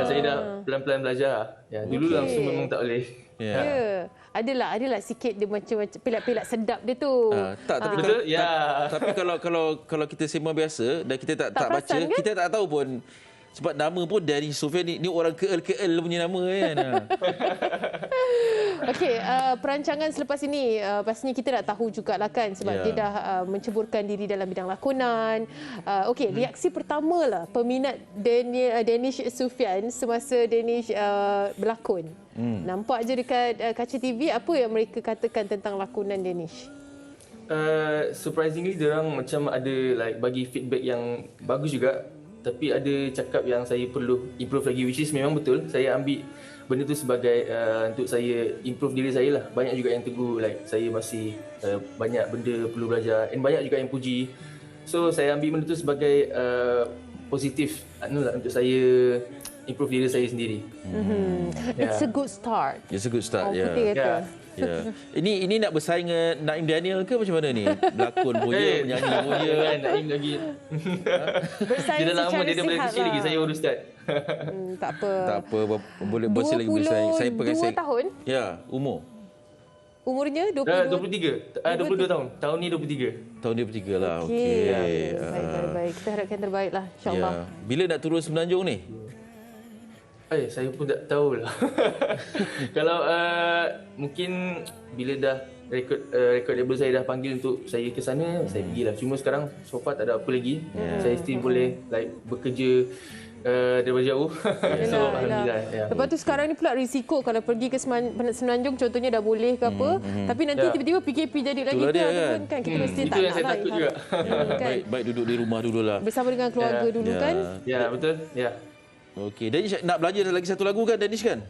saya dah pelan-pelan belajar. Dulu langsung memang tak boleh. Adalah sikit dia macam pilak-pilak sedap dia tu. Tapi betul? Tapi kalau kita sembang biasa dan kita tak baca, kan? kita tak tahu pun. Sebab nama pun dari Sufian ni orang KL punya nama kan. Okey, perancangan selepas ini pastinya kita nak tahu jugalah kan sebab dia dah menceburkan diri dalam bidang lakonan. Okey, reaksi pertama lah peminat Danish Sufian semasa Danish berlakon. Nampak je dekat kaca TV, apa yang mereka katakan tentang lakonan Danish? Surprisingly diorang macam ada bagi feedback yang bagus juga. Tapi ada cakap yang saya perlu improve lagi, which is memang betul. Saya ambil benda tu sebagai untuk saya improve diri saya lah. Banyak juga yang tegur saya masih banyak benda perlu belajar, and banyak juga yang puji. So saya ambil benda tu sebagai positif untuk saya improve diri saya sendiri. It's a good start. It's a good start, Ini nak bersaing dengan Naim Daniel ke macam mana ni? Berlakon punya, menyanyi punya kan. Naim lagi. Bersaing dia dah lama, dia dah secara boleh kecil sihat lagi. Saya baru start. Tak apa. Boleh bersih lagi bersaing. Saya pakai 22 tahun? Ya, umur. Umurnya 23. 22 tahun. Tahun ni 23. Tahun ni 23 lah. Okey. Baik. Kita harapkan terbaik lah, insyaAllah. Bila nak turun Semenanjung ni? Saya pun tak tahulah. Kalau mungkin bila dah record label saya dah panggil untuk saya ke sana, saya pergilah. Cuma sekarang so far tak ada apa lagi. Saya still boleh bekerja daripada jauh. So alhamdulillah. Lepas tu sekarang ni pula risiko kalau pergi ke Semenanjung contohnya dah boleh ke apa, tapi nanti tiba-tiba PKP jadi lagi kan kita mesti tak nak. Itu yang saya takut juga. Baik duduk di rumah dululah. Bersama dengan keluarga dulu kan. Ya, betul. Okey, Danish nak belajar lagi satu lagu kan Danish kan?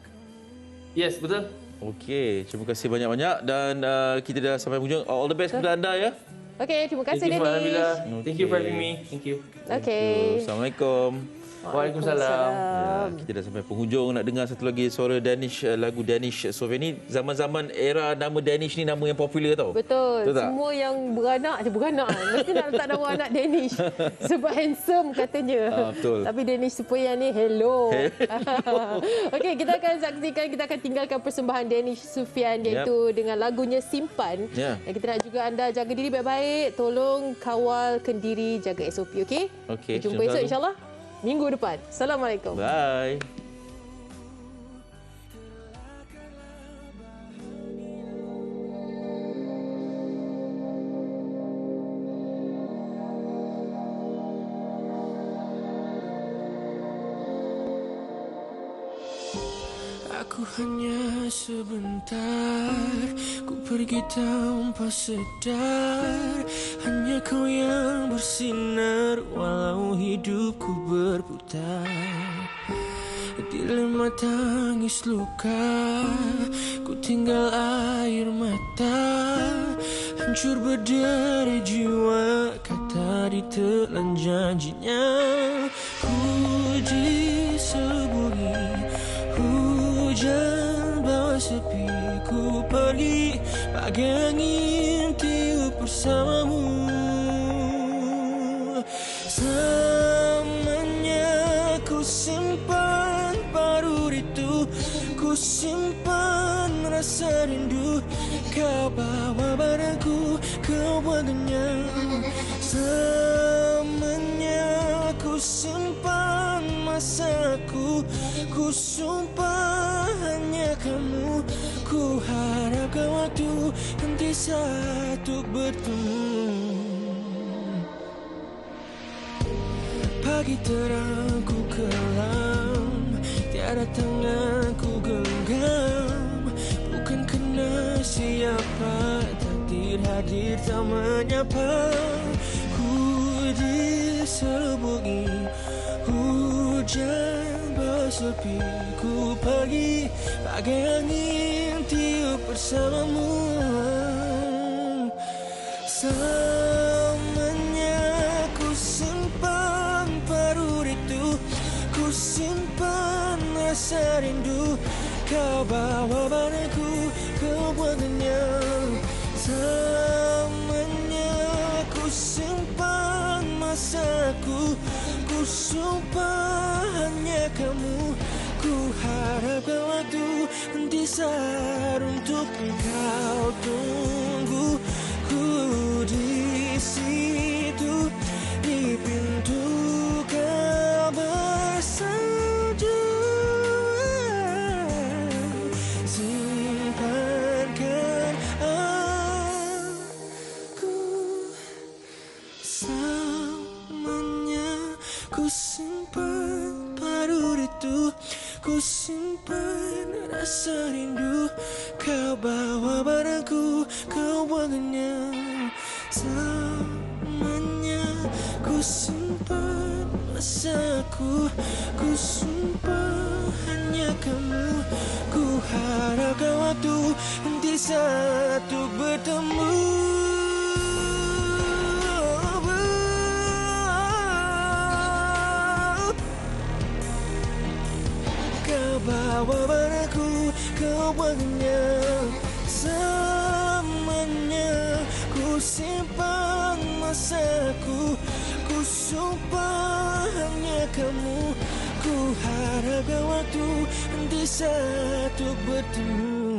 Yes, betul. Okey, terima kasih banyak-banyak dan kita dah sampai hujung. All the best kepada anda ya. Okey, terima kasih Danish. Alhamdulillah. Thank you for having me. Thank you. Okey. Assalamualaikum. Waalaikumsalam. Kita dah sampai penghujung. Nak dengar satu lagi suara Danish, lagu Danish Sufian ni. Zaman-zaman era nama Danish ni nama yang popular tau. Betul semua yang beranak mesti nak letak nama anak Danish sebab handsome katanya. Betul. Tapi Danish Sufian ni hello. Okey, kita akan saksikan, kita akan tinggalkan persembahan Danish Sufian iaitu dengan lagunya Simpan. Dan kita nak juga anda jaga diri baik-baik, tolong kawalkan diri, jaga SOP, okey? Jumpa esok insya-Allah minggu depan. Assalamualaikum. Bye. Aku hanya sebentar, ku pergi tanpa sadar. Hanya kau yang bersinar walau hidupku berputar. Dilema tangis luka, ku tinggal air mata. Hancur berderi jiwa, kata ditelan janjinya. Ku diseburi hujan bawa sepi, ku pergi bagai angin tiup bersamamu. Selamanya ku simpan paruh itu, ku simpan rasa rindu. Kau bawa badanku, kau buat kenyang. Selamanya ku simpan masaku, ku sumpah hanya kamu. Ku harapkan waktu henti satu bertemu. pagi terangku kelam, tiada tanganku genggam. Bukan kena siapa, takdir hadir tak menyapa. Ku disebuti hujan bersepi, ku pergi bagai angin tiup bersamamu. Selamanya ku simpan padu itu, ku simpan rasa rindu. Kau bawa padaku ke buangannya. Selamanya ku simpan masaku, ku sumpah hanya kamu. Ku harapkan waktu di saat untuk kau tunggu. Ku di situ di pintu kau bersaju. Simpankan aku selamanya. Ku simpan padu itu, ku simpan rasa rindu. Kau bawa padaku ke buangannya. Selamanya ku simpan masaku, ku sumpah hanya kamu. Ku harapkan waktu di satu bertemu. Kau bawa padaku ke buangannya. Selamanya ku simpan masaku, ku sumpah hanya kamu. Ku harapkan waktu di satu bertemu.